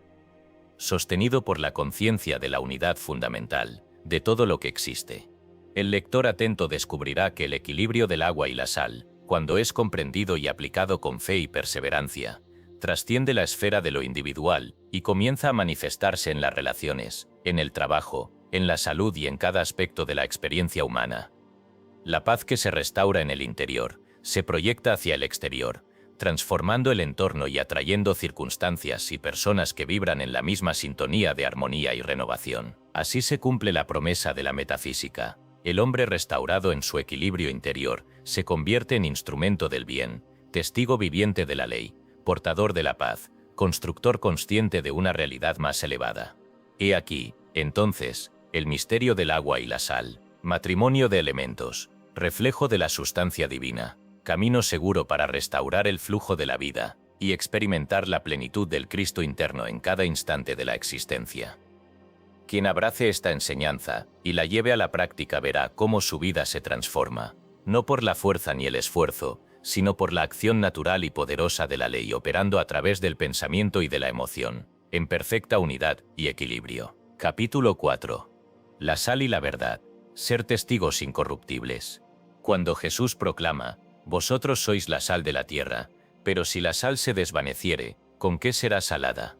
sostenido por la conciencia de la unidad fundamental, de todo lo que existe. El lector atento descubrirá que el equilibrio del agua y la sal, cuando es comprendido y aplicado con fe y perseverancia, trasciende la esfera de lo individual y comienza a manifestarse en las relaciones, en el trabajo, en la salud y en cada aspecto de la experiencia humana. La paz que se restaura en el interior, se proyecta hacia el exterior, transformando el entorno y atrayendo circunstancias y personas que vibran en la misma sintonía de armonía y renovación. Así se cumple la promesa de la metafísica. El hombre restaurado en su equilibrio interior se convierte en instrumento del bien, testigo viviente de la ley, portador de la paz, constructor consciente de una realidad más elevada. He aquí, entonces, el misterio del agua y la sal, matrimonio de elementos, reflejo de la sustancia divina, camino seguro para restaurar el flujo de la vida y experimentar la plenitud del Cristo interno en cada instante de la existencia. Quien abrace esta enseñanza y la lleve a la práctica verá cómo su vida se transforma, no por la fuerza ni el esfuerzo, sino por la acción natural y poderosa de la ley operando a través del pensamiento y de la emoción, en perfecta unidad y equilibrio. Capítulo 4. La sal y la verdad. Ser testigos incorruptibles. Cuando Jesús proclama, «Vosotros sois la sal de la tierra, pero si la sal se desvaneciere, ¿con qué será salada?»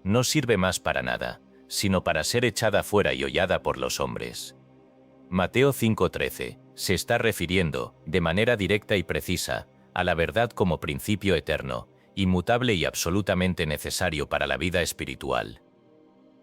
No sirve más para nada, sino para ser echada fuera y hollada por los hombres. Mateo 5:13 se está refiriendo, de manera directa y precisa, a la verdad como principio eterno, inmutable y absolutamente necesario para la vida espiritual.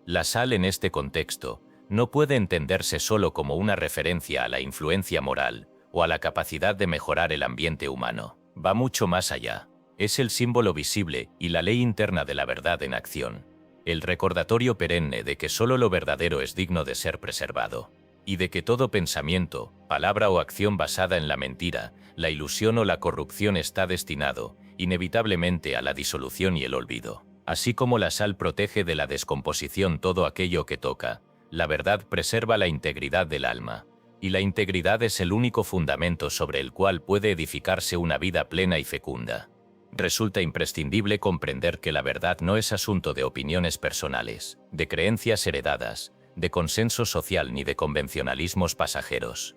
La sal en este contexto no puede entenderse solo como una referencia a la influencia moral o a la capacidad de mejorar el ambiente humano. Va mucho más allá. Es el símbolo visible y la ley interna de la verdad en acción. El recordatorio perenne de que solo lo verdadero es digno de ser preservado, y de que todo pensamiento, palabra o acción basada en la mentira, la ilusión o la corrupción está destinado, inevitablemente, a la disolución y el olvido. Así como la sal protege de la descomposición todo aquello que toca, la verdad preserva la integridad del alma, y la integridad es el único fundamento sobre el cual puede edificarse una vida plena y fecunda. Resulta imprescindible comprender que la verdad no es asunto de opiniones personales, de creencias heredadas, de consenso social ni de convencionalismos pasajeros.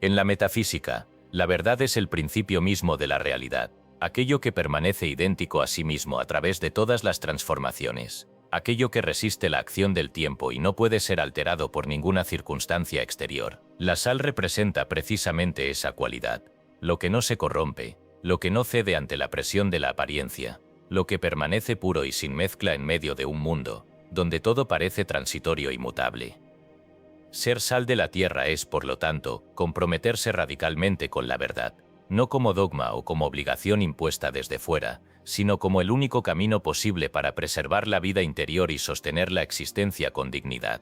En la metafísica, la verdad es el principio mismo de la realidad, aquello que permanece idéntico a sí mismo a través de todas las transformaciones, aquello que resiste la acción del tiempo y no puede ser alterado por ninguna circunstancia exterior. La sal representa precisamente esa cualidad, lo que no se corrompe, lo que no cede ante la presión de la apariencia, lo que permanece puro y sin mezcla en medio de un mundo, donde todo parece transitorio y mutable. Ser sal de la tierra es, por lo tanto, comprometerse radicalmente con la verdad, no como dogma o como obligación impuesta desde fuera, sino como el único camino posible para preservar la vida interior y sostener la existencia con dignidad.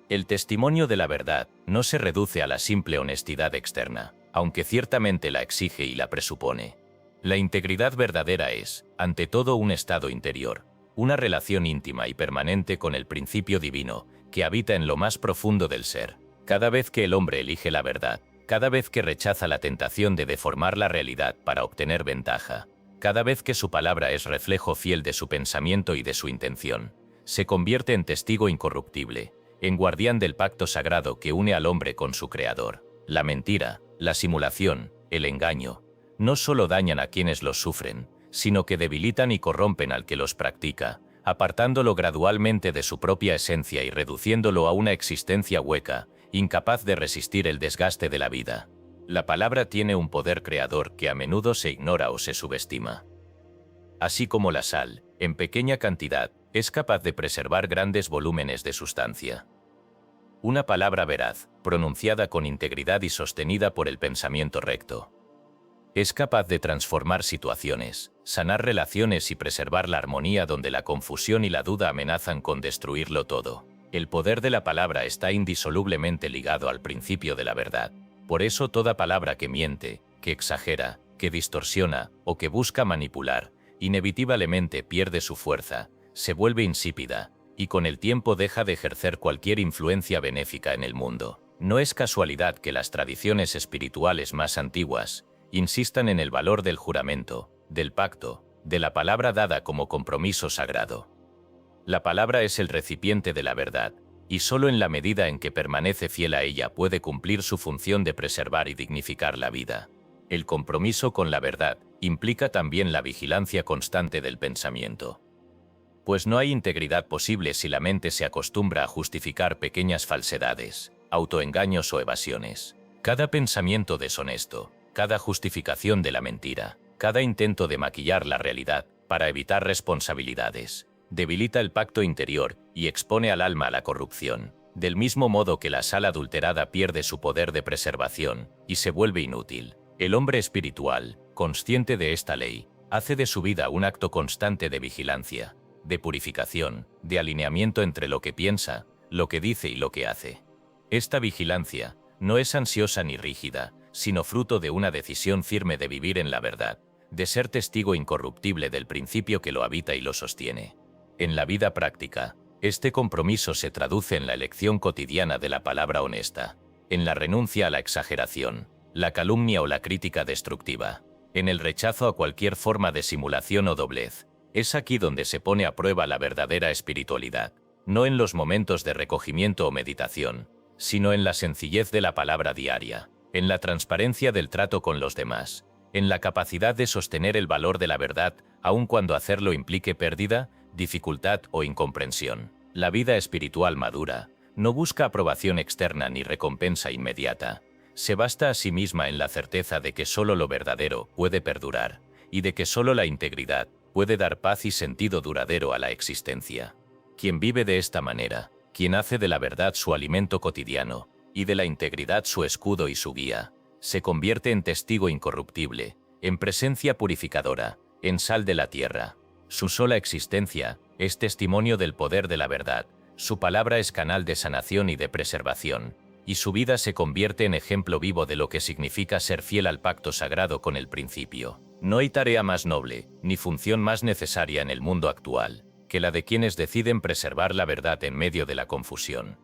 El testimonio de la verdad no se reduce a la simple honestidad externa, aunque ciertamente la exige y la presupone. La integridad verdadera es, ante todo, un estado interior, una relación íntima y permanente con el principio divino, que habita en lo más profundo del ser. Cada vez que el hombre elige la verdad, cada vez que rechaza la tentación de deformar la realidad para obtener ventaja, cada vez que su palabra es reflejo fiel de su pensamiento y de su intención, se convierte en testigo incorruptible, en guardián del pacto sagrado que une al hombre con su creador. La mentira, la simulación, el engaño, no solo dañan a quienes los sufren, sino que debilitan y corrompen al que los practica, apartándolo gradualmente de su propia esencia y reduciéndolo a una existencia hueca, incapaz de resistir el desgaste de la vida. La palabra tiene un poder creador que a menudo se ignora o se subestima. Así como la sal, en pequeña cantidad, es capaz de preservar grandes volúmenes de sustancia. Una palabra veraz, pronunciada con integridad y sostenida por el pensamiento recto, es capaz de transformar situaciones, sanar relaciones y preservar la armonía donde la confusión y la duda amenazan con destruirlo todo. El poder de la palabra está indisolublemente ligado al principio de la verdad. Por eso toda palabra que miente, que exagera, que distorsiona o que busca manipular, inevitablemente pierde su fuerza, se vuelve insípida, y con el tiempo deja de ejercer cualquier influencia benéfica en el mundo. No es casualidad que las tradiciones espirituales más antiguas insistan en el valor del juramento, del pacto, de la palabra dada como compromiso sagrado. La palabra es el recipiente de la verdad, y solo en la medida en que permanece fiel a ella puede cumplir su función de preservar y dignificar la vida. El compromiso con la verdad implica también la vigilancia constante del pensamiento. Pues no hay integridad posible si la mente se acostumbra a justificar pequeñas falsedades, autoengaños o evasiones. Cada pensamiento deshonesto, cada justificación de la mentira, cada intento de maquillar la realidad para evitar responsabilidades, debilita el pacto interior y expone al alma a la corrupción, del mismo modo que la sal adulterada pierde su poder de preservación y se vuelve inútil. El hombre espiritual, consciente de esta ley, hace de su vida un acto constante de vigilancia, de purificación, de alineamiento entre lo que piensa, lo que dice y lo que hace. Esta vigilancia no es ansiosa ni rígida, sino fruto de una decisión firme de vivir en la verdad, de ser testigo incorruptible del principio que lo habita y lo sostiene. En la vida práctica, este compromiso se traduce en la elección cotidiana de la palabra honesta, en la renuncia a la exageración, la calumnia o la crítica destructiva, en el rechazo a cualquier forma de simulación o doblez. Es aquí donde se pone a prueba la verdadera espiritualidad, no en los momentos de recogimiento o meditación, sino en la sencillez de la palabra diaria, en la transparencia del trato con los demás, en la capacidad de sostener el valor de la verdad, aun cuando hacerlo implique pérdida, dificultad o incomprensión. La vida espiritual madura no busca aprobación externa ni recompensa inmediata. Se basta a sí misma en la certeza de que solo lo verdadero puede perdurar, y de que solo la integridad puede dar paz y sentido duradero a la existencia. Quien vive de esta manera, quien hace de la verdad su alimento cotidiano, y de la integridad su escudo y su guía, se convierte en testigo incorruptible, en presencia purificadora, en sal de la tierra. Su sola existencia es testimonio del poder de la verdad, su palabra es canal de sanación y de preservación, y su vida se convierte en ejemplo vivo de lo que significa ser fiel al pacto sagrado con el principio. No hay tarea más noble, ni función más necesaria en el mundo actual, que la de quienes deciden preservar la verdad en medio de la confusión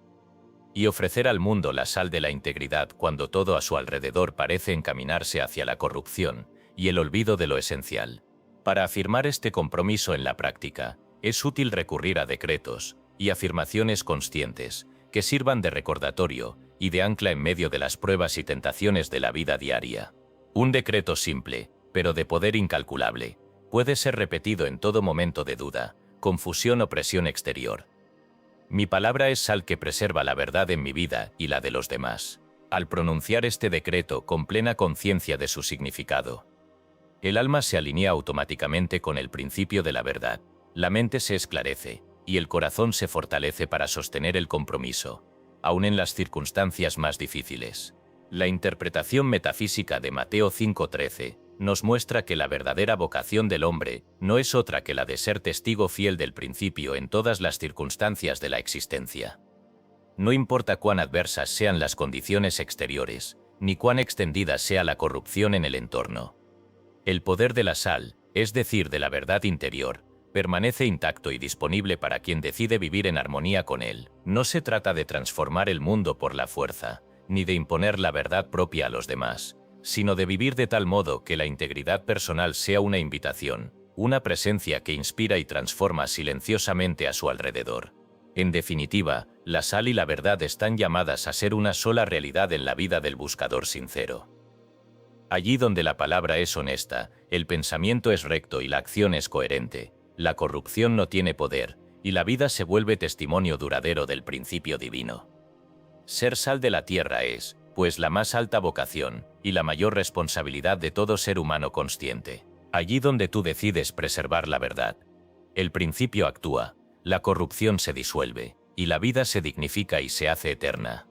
y ofrecer al mundo la sal de la integridad cuando todo a su alrededor parece encaminarse hacia la corrupción y el olvido de lo esencial. Para afirmar este compromiso en la práctica, es útil recurrir a decretos y afirmaciones conscientes que sirvan de recordatorio y de ancla en medio de las pruebas y tentaciones de la vida diaria. Un decreto simple, pero de poder incalculable, puede ser repetido en todo momento de duda, confusión o presión exterior. Mi palabra es sal que preserva la verdad en mi vida y la de los demás. Al pronunciar este decreto con plena conciencia de su significado, El alma se alinea automáticamente con el principio de la verdad, la mente se esclarece, y el corazón se fortalece para sostener el compromiso, aun en las circunstancias más difíciles. La interpretación metafísica de Mateo 5:13 nos muestra que la verdadera vocación del hombre no es otra que la de ser testigo fiel del principio en todas las circunstancias de la existencia. No importa cuán adversas sean las condiciones exteriores, ni cuán extendida sea la corrupción en el entorno. El poder de la sal, es decir, de la verdad interior, permanece intacto y disponible para quien decide vivir en armonía con él. No se trata de transformar el mundo por la fuerza, ni de imponer la verdad propia a los demás, sino de vivir de tal modo que la integridad personal sea una invitación, una presencia que inspira y transforma silenciosamente a su alrededor. En definitiva, la sal y la verdad están llamadas a ser una sola realidad en la vida del buscador sincero. Allí donde la palabra es honesta, el pensamiento es recto y la acción es coherente, la corrupción no tiene poder, y la vida se vuelve testimonio duradero del principio divino. Ser sal de la tierra es, pues, la más alta vocación y la mayor responsabilidad de todo ser humano consciente. Allí donde tú decides preservar la verdad, el principio actúa, la corrupción se disuelve, y la vida se dignifica y se hace eterna.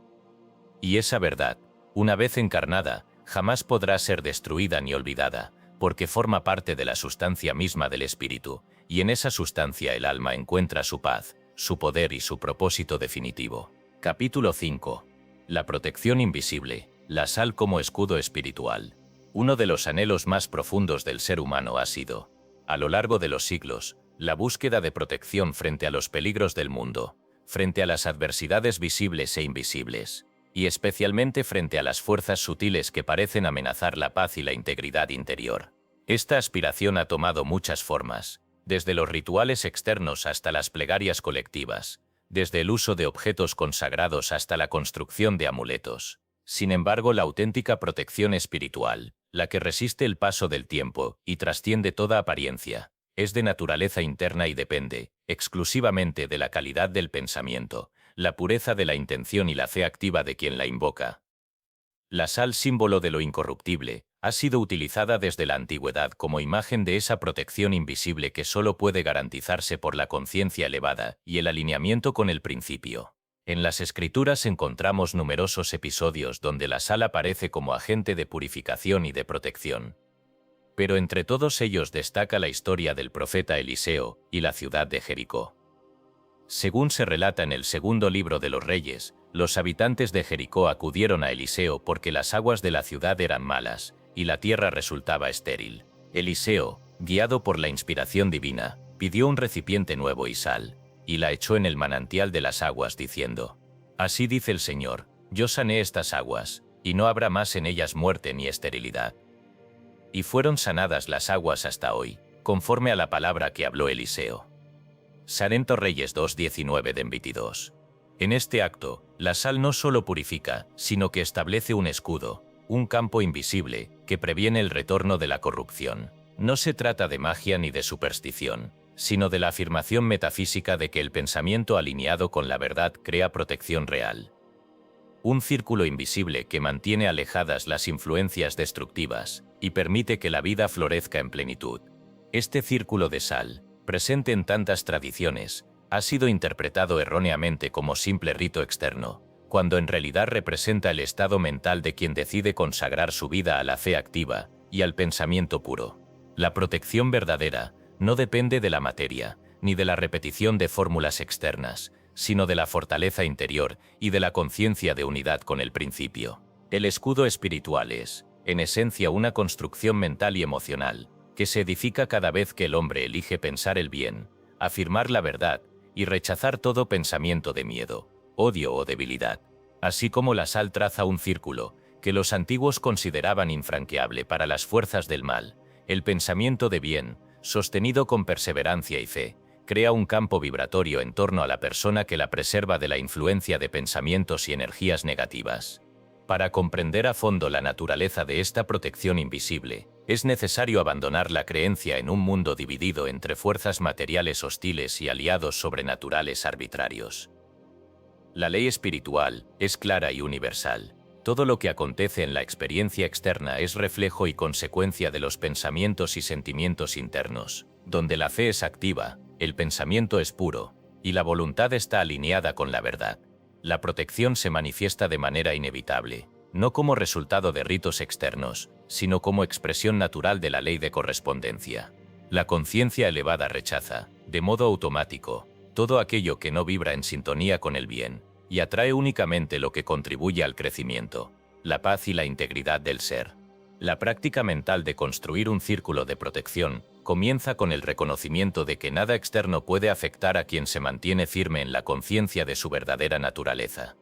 Y esa verdad, una vez encarnada, jamás podrá ser destruida ni olvidada, porque forma parte de la sustancia misma del espíritu, y en esa sustancia el alma encuentra su paz, su poder y su propósito definitivo. Capítulo 5. La protección invisible, la sal como escudo espiritual. Uno de los anhelos más profundos del ser humano ha sido, a lo largo de los siglos, la búsqueda de protección frente a los peligros del mundo, frente a las adversidades visibles e invisibles, y especialmente frente a las fuerzas sutiles que parecen amenazar la paz y la integridad interior. Esta aspiración ha tomado muchas formas, desde los rituales externos hasta las plegarias colectivas, desde el uso de objetos consagrados hasta la construcción de amuletos. Sin embargo, la auténtica protección espiritual, la que resiste el paso del tiempo y trasciende toda apariencia, es de naturaleza interna y depende, exclusivamente de la calidad del pensamiento, la pureza de la intención y la fe activa de quien la invoca. La sal, símbolo de lo incorruptible, ha sido utilizada desde la antigüedad como imagen de esa protección invisible que solo puede garantizarse por la conciencia elevada y el alineamiento con el principio. En las Escrituras encontramos numerosos episodios donde la sal aparece como agente de purificación y de protección. Pero entre todos ellos destaca la historia del profeta Eliseo y la ciudad de Jericó. Según se relata en el segundo libro de los Reyes, los habitantes de Jericó acudieron a Eliseo porque las aguas de la ciudad eran malas y la tierra resultaba estéril. Eliseo, guiado por la inspiración divina, pidió un recipiente nuevo y sal, y la echó en el manantial de las aguas diciendo: «Así dice el Señor, yo sané estas aguas, y no habrá más en ellas muerte ni esterilidad». Y fueron sanadas las aguas hasta hoy, conforme a la palabra que habló Eliseo. Sarento Reyes 2:19-22. En este acto, la sal no solo purifica, sino que establece un escudo, un campo invisible, que previene el retorno de la corrupción. No se trata de magia ni de superstición, sino de la afirmación metafísica de que el pensamiento alineado con la verdad crea protección real. Un círculo invisible que mantiene alejadas las influencias destructivas y permite que la vida florezca en plenitud. Este círculo de sal, presente en tantas tradiciones, ha sido interpretado erróneamente como simple rito externo, cuando en realidad representa el estado mental de quien decide consagrar su vida a la fe activa y al pensamiento puro. La protección verdadera no depende de la materia, ni de la repetición de fórmulas externas, sino de la fortaleza interior y de la conciencia de unidad con el principio. El escudo espiritual es, en esencia, una construcción mental y emocional, que se edifica cada vez que el hombre elige pensar el bien, afirmar la verdad y rechazar todo pensamiento de miedo, odio o debilidad. Así como la sal traza un círculo que los antiguos consideraban infranqueable para las fuerzas del mal, el pensamiento de bien, sostenido con perseverancia y fe, crea un campo vibratorio en torno a la persona que la preserva de la influencia de pensamientos y energías negativas. Para comprender a fondo la naturaleza de esta protección invisible, es necesario abandonar la creencia en un mundo dividido entre fuerzas materiales hostiles y aliados sobrenaturales arbitrarios. La ley espiritual es clara y universal. Todo lo que acontece en la experiencia externa es reflejo y consecuencia de los pensamientos y sentimientos internos. Donde la fe es activa, el pensamiento es puro, y la voluntad está alineada con la verdad. La protección se manifiesta de manera inevitable, no como resultado de ritos externos, sino como expresión natural de la ley de correspondencia. La conciencia elevada rechaza, de modo automático, todo aquello que no vibra en sintonía con el bien, y atrae únicamente lo que contribuye al crecimiento, la paz y la integridad del ser. La práctica mental de construir un círculo de protección comienza con el reconocimiento de que nada externo puede afectar a quien se mantiene firme en la conciencia de su verdadera naturaleza.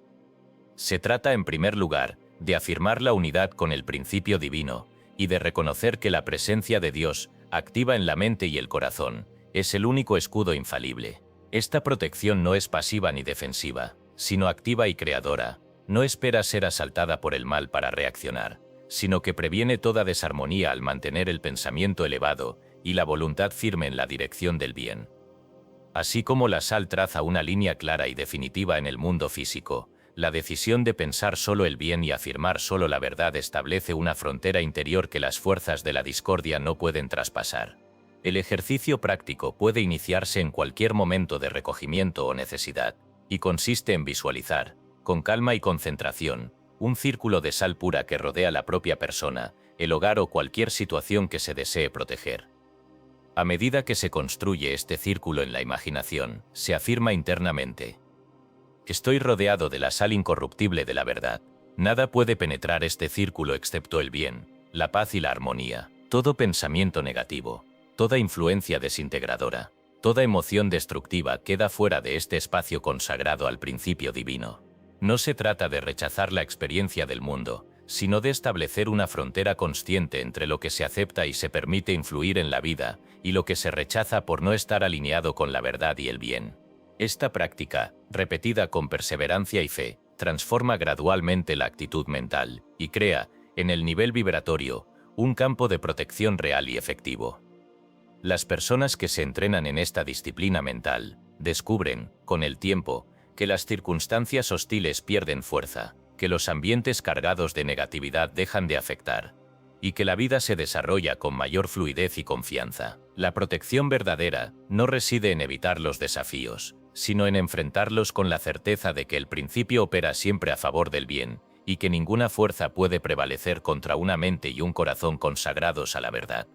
Se trata, en primer lugar, de afirmar la unidad con el principio divino y de reconocer que la presencia de Dios, activa en la mente y el corazón, es el único escudo infalible. Esta protección no es pasiva ni defensiva, sino activa y creadora. No espera ser asaltada por el mal para reaccionar, sino que previene toda desarmonía al mantener el pensamiento elevado y la voluntad firme en la dirección del bien. Así como la sal traza una línea clara y definitiva en el mundo físico, la decisión de pensar solo el bien y afirmar solo la verdad establece una frontera interior que las fuerzas de la discordia no pueden traspasar. El ejercicio práctico puede iniciarse en cualquier momento de recogimiento o necesidad, y consiste en visualizar, con calma y concentración, un círculo de sal pura que rodea la propia persona, el hogar o cualquier situación que se desee proteger. A medida que se construye este círculo en la imaginación, se afirma internamente: estoy rodeado de la sal incorruptible de la verdad. Nada puede penetrar este círculo excepto el bien, la paz y la armonía. Todo pensamiento negativo, toda influencia desintegradora, toda emoción destructiva queda fuera de este espacio consagrado al principio divino. No se trata de rechazar la experiencia del mundo, sino de establecer una frontera consciente entre lo que se acepta y se permite influir en la vida, y lo que se rechaza por no estar alineado con la verdad y el bien. Esta práctica, repetida con perseverancia y fe, transforma gradualmente la actitud mental y crea, en el nivel vibratorio, un campo de protección real y efectivo. Las personas que se entrenan en esta disciplina mental descubren, con el tiempo, que las circunstancias hostiles pierden fuerza, que los ambientes cargados de negatividad dejan de afectar, y que la vida se desarrolla con mayor fluidez y confianza. La protección verdadera no reside en evitar los desafíos, sino en enfrentarlos con la certeza de que el principio opera siempre a favor del bien, y que ninguna fuerza puede prevalecer contra una mente y un corazón consagrados a la verdad.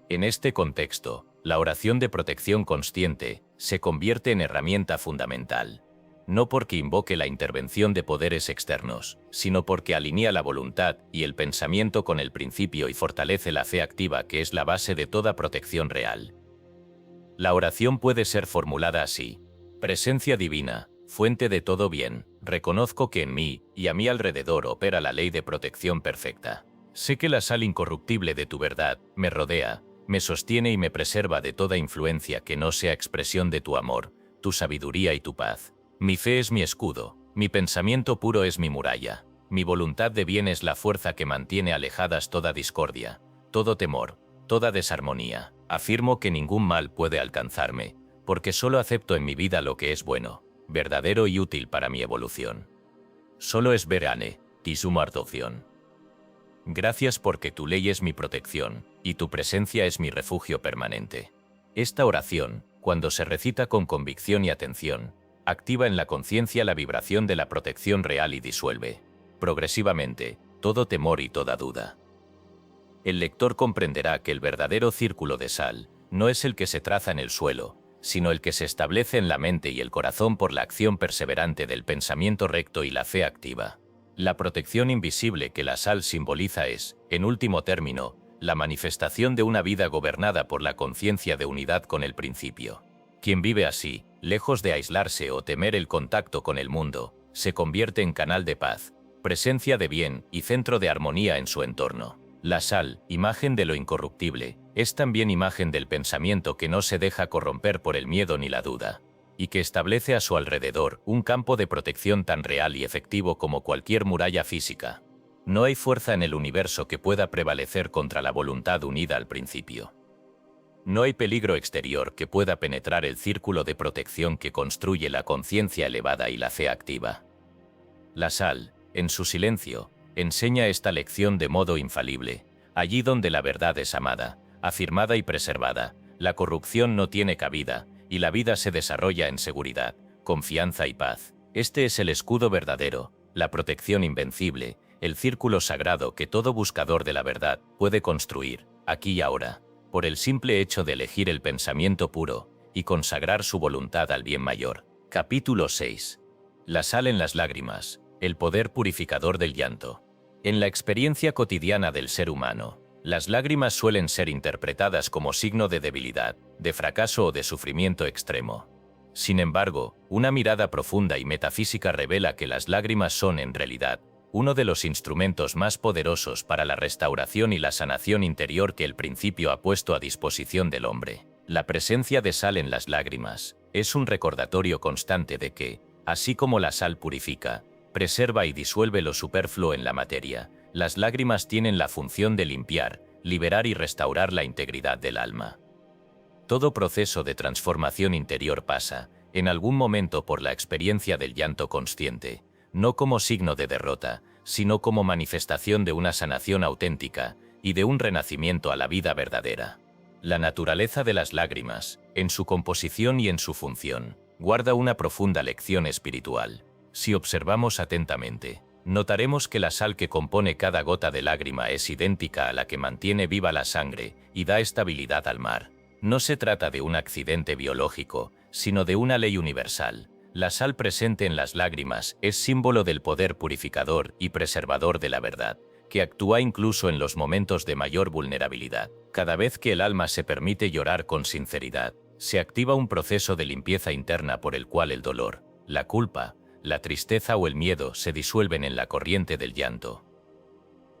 En este contexto, la oración de protección consciente se convierte en herramienta fundamental, no porque invoque la intervención de poderes externos, sino porque alinea la voluntad y el pensamiento con el principio y fortalece la fe activa que es la base de toda protección real. La oración puede ser formulada así: presencia divina, fuente de todo bien, reconozco que en mí y a mi alrededor opera la ley de protección perfecta. Sé que la sal incorruptible de tu verdad me rodea, me sostiene y me preserva de toda influencia que no sea expresión de tu amor, tu sabiduría y tu paz. Mi fe es mi escudo, mi pensamiento puro es mi muralla, mi voluntad de bien es la fuerza que mantiene alejadas toda discordia, todo temor, toda desarmonía. Afirmo que ningún mal puede alcanzarme, porque solo acepto en mi vida lo que es bueno, verdadero y útil para mi evolución. Solo es verane, ti sumo adopción. Gracias porque tu ley es mi protección, y tu presencia es mi refugio permanente. Esta oración, cuando se recita con convicción y atención, activa en la conciencia la vibración de la protección real y disuelve, progresivamente, todo temor y toda duda. El lector comprenderá que el verdadero círculo de sal no es el que se traza en el suelo, sino el que se establece en la mente y el corazón por la acción perseverante del pensamiento recto y la fe activa. La protección invisible que la sal simboliza es, en último término, la manifestación de una vida gobernada por la conciencia de unidad con el principio. Quien vive así, lejos de aislarse o temer el contacto con el mundo, se convierte en canal de paz, presencia de bien y centro de armonía en su entorno. La sal, imagen de lo incorruptible, es también imagen del pensamiento que no se deja corromper por el miedo ni la duda, y que establece a su alrededor un campo de protección tan real y efectivo como cualquier muralla física. No hay fuerza en el universo que pueda prevalecer contra la voluntad unida al principio. No hay peligro exterior que pueda penetrar el círculo de protección que construye la conciencia elevada y la fe activa. La sal, en su silencio, enseña esta lección de modo infalible. Allí donde la verdad es amada, afirmada y preservada, la corrupción no tiene cabida, y la vida se desarrolla en seguridad, confianza y paz. Este es el escudo verdadero, la protección invencible, el círculo sagrado que todo buscador de la verdad puede construir, aquí y ahora, por el simple hecho de elegir el pensamiento puro y consagrar su voluntad al bien mayor. Capítulo 6. La sal en las lágrimas, el poder purificador del llanto. En la experiencia cotidiana del ser humano, las lágrimas suelen ser interpretadas como signo de debilidad, de fracaso o de sufrimiento extremo. Sin embargo, una mirada profunda y metafísica revela que las lágrimas son, en realidad, uno de los instrumentos más poderosos para la restauración y la sanación interior que el principio ha puesto a disposición del hombre. La presencia de sal en las lágrimas es un recordatorio constante de que, así como la sal purifica, preserva y disuelve lo superfluo en la materia, las lágrimas tienen la función de limpiar, liberar y restaurar la integridad del alma. Todo proceso de transformación interior pasa, en algún momento, por la experiencia del llanto consciente, no como signo de derrota, sino como manifestación de una sanación auténtica y de un renacimiento a la vida verdadera. La naturaleza de las lágrimas, en su composición y en su función, guarda una profunda lección espiritual. Si observamos atentamente, notaremos que la sal que compone cada gota de lágrima es idéntica a la que mantiene viva la sangre y da estabilidad al mar. No se trata de un accidente biológico, sino de una ley universal. La sal presente en las lágrimas es símbolo del poder purificador y preservador de la verdad, que actúa incluso en los momentos de mayor vulnerabilidad. Cada vez que el alma se permite llorar con sinceridad, se activa un proceso de limpieza interna por el cual el dolor, la culpa, la tristeza o el miedo se disuelven en la corriente del llanto.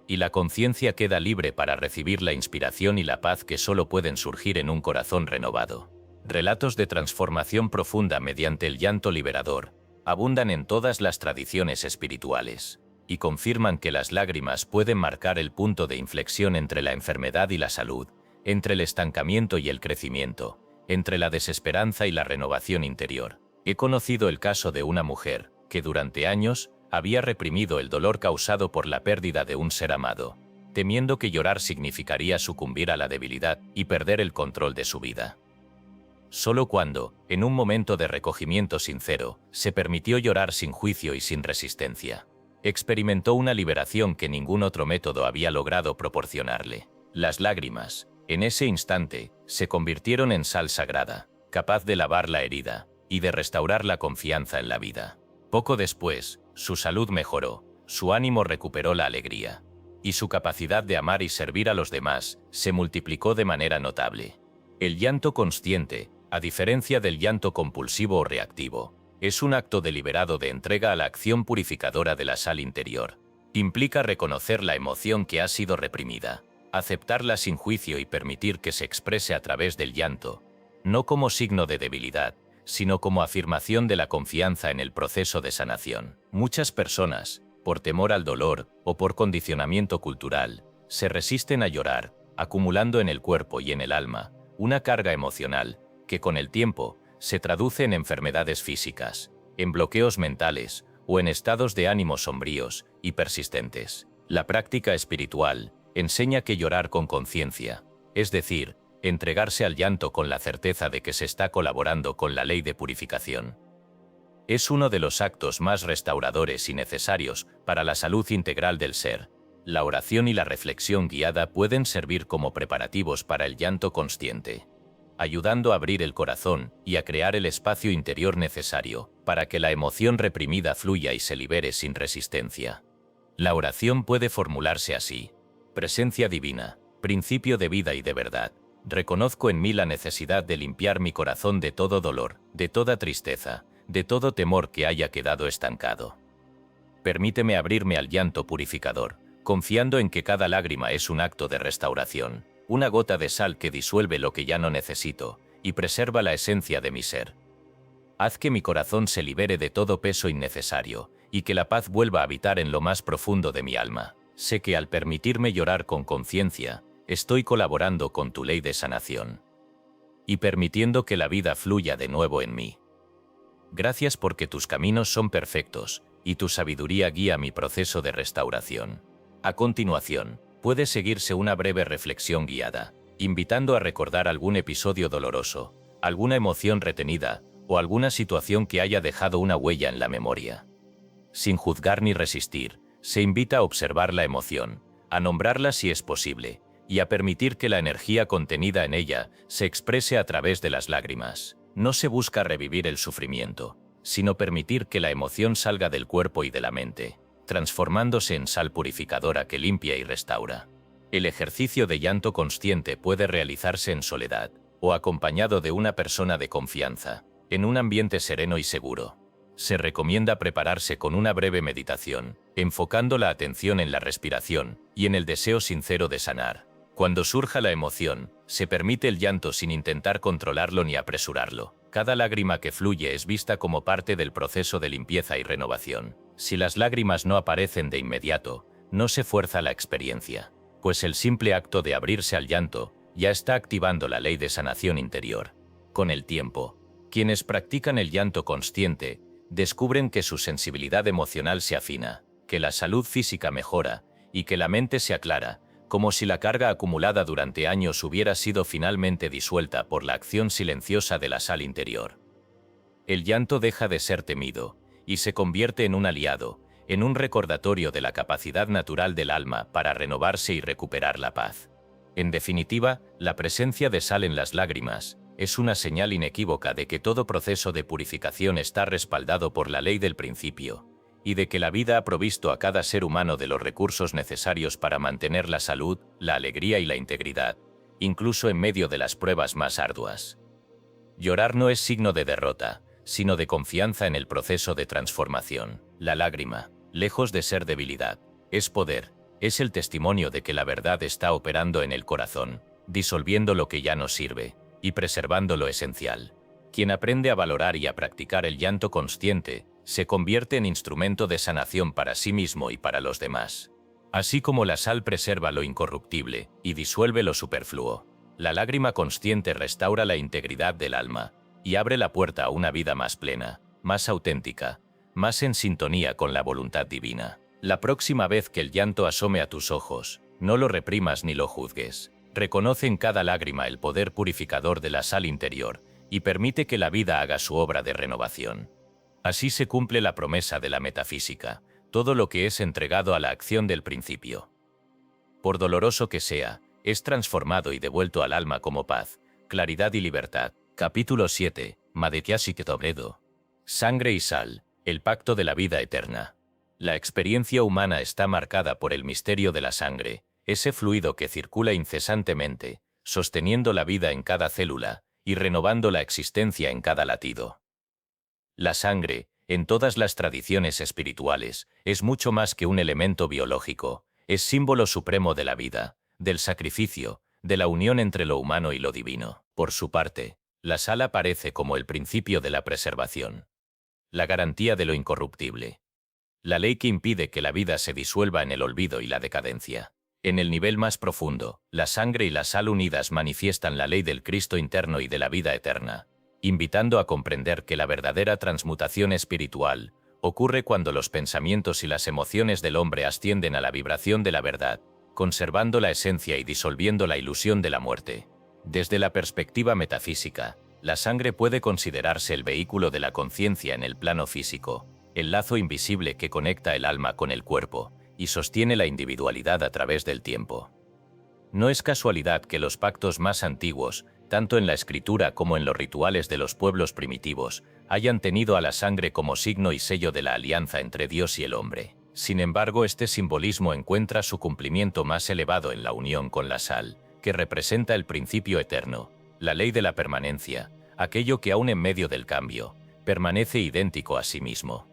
Y la conciencia queda libre para recibir la inspiración y la paz que solo pueden surgir en un corazón renovado. Relatos de transformación profunda mediante el llanto liberador abundan en todas las tradiciones espirituales, y confirman que las lágrimas pueden marcar el punto de inflexión entre la enfermedad y la salud, entre el estancamiento y el crecimiento, entre la desesperanza y la renovación interior. He conocido el caso de una mujer que durante años había reprimido el dolor causado por la pérdida de un ser amado, temiendo que llorar significaría sucumbir a la debilidad y perder el control de su vida. Solo cuando, en un momento de recogimiento sincero, se permitió llorar sin juicio y sin resistencia, experimentó una liberación que ningún otro método había logrado proporcionarle. Las lágrimas, en ese instante, se convirtieron en sal sagrada, capaz de lavar la herida y de restaurar la confianza en la vida. Poco después, su salud mejoró, su ánimo recuperó la alegría, y su capacidad de amar y servir a los demás se multiplicó de manera notable. El llanto consciente, a diferencia del llanto compulsivo o reactivo, es un acto deliberado de entrega a la acción purificadora de la sal interior. Implica reconocer la emoción que ha sido reprimida, aceptarla sin juicio y permitir que se exprese a través del llanto, no como signo de debilidad, sino como afirmación de la confianza en el proceso de sanación. Muchas personas, por temor al dolor o por condicionamiento cultural, se resisten a llorar, acumulando en el cuerpo y en el alma una carga emocional que con el tiempo se traduce en enfermedades físicas, en bloqueos mentales o en estados de ánimo sombríos y persistentes. La práctica espiritual enseña que llorar con conciencia, es decir, entregarse al llanto con la certeza de que se está colaborando con la ley de purificación, es uno de los actos más restauradores y necesarios para la salud integral del ser. La oración y la reflexión guiada pueden servir como preparativos para el llanto consciente, ayudando a abrir el corazón y a crear el espacio interior necesario para que la emoción reprimida fluya y se libere sin resistencia. La oración puede formularse así: presencia divina, principio de vida y de verdad, reconozco en mí la necesidad de limpiar mi corazón de todo dolor, de toda tristeza, de todo temor que haya quedado estancado. Permíteme abrirme al llanto purificador, confiando en que cada lágrima es un acto de restauración, una gota de sal que disuelve lo que ya no necesito y preserva la esencia de mi ser. Haz que mi corazón se libere de todo peso innecesario y que la paz vuelva a habitar en lo más profundo de mi alma. Sé que al permitirme llorar con conciencia, estoy colaborando con tu ley de sanación y permitiendo que la vida fluya de nuevo en mí. Gracias porque tus caminos son perfectos y tu sabiduría guía mi proceso de restauración. A continuación, puede seguirse una breve reflexión guiada, invitando a recordar algún episodio doloroso, alguna emoción retenida o alguna situación que haya dejado una huella en la memoria. Sin juzgar ni resistir, se invita a observar la emoción, a nombrarla si es posible, y a permitir que la energía contenida en ella se exprese a través de las lágrimas. No se busca revivir el sufrimiento, sino permitir que la emoción salga del cuerpo y de la mente, transformándose en sal purificadora que limpia y restaura. El ejercicio de llanto consciente puede realizarse en soledad, o acompañado de una persona de confianza, en un ambiente sereno y seguro. Se recomienda prepararse con una breve meditación, enfocando la atención en la respiración y en el deseo sincero de sanar. Cuando surja la emoción, se permite el llanto sin intentar controlarlo ni apresurarlo. Cada lágrima que fluye es vista como parte del proceso de limpieza y renovación. Si las lágrimas no aparecen de inmediato, no se fuerza la experiencia, pues el simple acto de abrirse al llanto ya está activando la ley de sanación interior. Con el tiempo, quienes practican el llanto consciente descubren que su sensibilidad emocional se afina, que la salud física mejora y que la mente se aclara, como si la carga acumulada durante años hubiera sido finalmente disuelta por la acción silenciosa de la sal interior. El llanto deja de ser temido y se convierte en un aliado, en un recordatorio de la capacidad natural del alma para renovarse y recuperar la paz. En definitiva, la presencia de sal en las lágrimas es una señal inequívoca de que todo proceso de purificación está respaldado por la ley del principio, y de que la vida ha provisto a cada ser humano de los recursos necesarios para mantener la salud, la alegría y la integridad, incluso en medio de las pruebas más arduas. Llorar no es signo de derrota, sino de confianza en el proceso de transformación. La lágrima, lejos de ser debilidad, es poder, es el testimonio de que la verdad está operando en el corazón, disolviendo lo que ya no sirve y preservando lo esencial. Quien aprende a valorar y a practicar el llanto consciente, se convierte en instrumento de sanación para sí mismo y para los demás. Así como la sal preserva lo incorruptible y disuelve lo superfluo, la lágrima consciente restaura la integridad del alma y abre la puerta a una vida más plena, más auténtica, más en sintonía con la voluntad divina. La próxima vez que el llanto asome a tus ojos, no lo reprimas ni lo juzgues. Reconoce en cada lágrima el poder purificador de la sal interior y permite que la vida haga su obra de renovación. Así se cumple la promesa de la metafísica, todo lo que es entregado a la acción del principio, por doloroso que sea, es transformado y devuelto al alma como paz, claridad y libertad. Capítulo 7. Madhyasika Toledo. Sangre y sal, el pacto de la vida eterna. La experiencia humana está marcada por el misterio de la sangre, ese fluido que circula incesantemente, sosteniendo la vida en cada célula y renovando la existencia en cada latido. La sangre, en todas las tradiciones espirituales, es mucho más que un elemento biológico, es símbolo supremo de la vida, del sacrificio, de la unión entre lo humano y lo divino. Por su parte, la sal aparece como el principio de la preservación, la garantía de lo incorruptible, la ley que impide que la vida se disuelva en el olvido y la decadencia. En el nivel más profundo, la sangre y la sal unidas manifiestan la ley del Cristo interno y de la vida eterna, invitando a comprender que la verdadera transmutación espiritual ocurre cuando los pensamientos y las emociones del hombre ascienden a la vibración de la verdad, conservando la esencia y disolviendo la ilusión de la muerte. Desde la perspectiva metafísica, la sangre puede considerarse el vehículo de la conciencia en el plano físico, el lazo invisible que conecta el alma con el cuerpo y sostiene la individualidad a través del tiempo. No es casualidad que los pactos más antiguos, tanto en la escritura como en los rituales de los pueblos primitivos, hayan tenido a la sangre como signo y sello de la alianza entre Dios y el hombre. Sin embargo, este simbolismo encuentra su cumplimiento más elevado en la unión con la sal, que representa el principio eterno, la ley de la permanencia, aquello que aún en medio del cambio, permanece idéntico a sí mismo.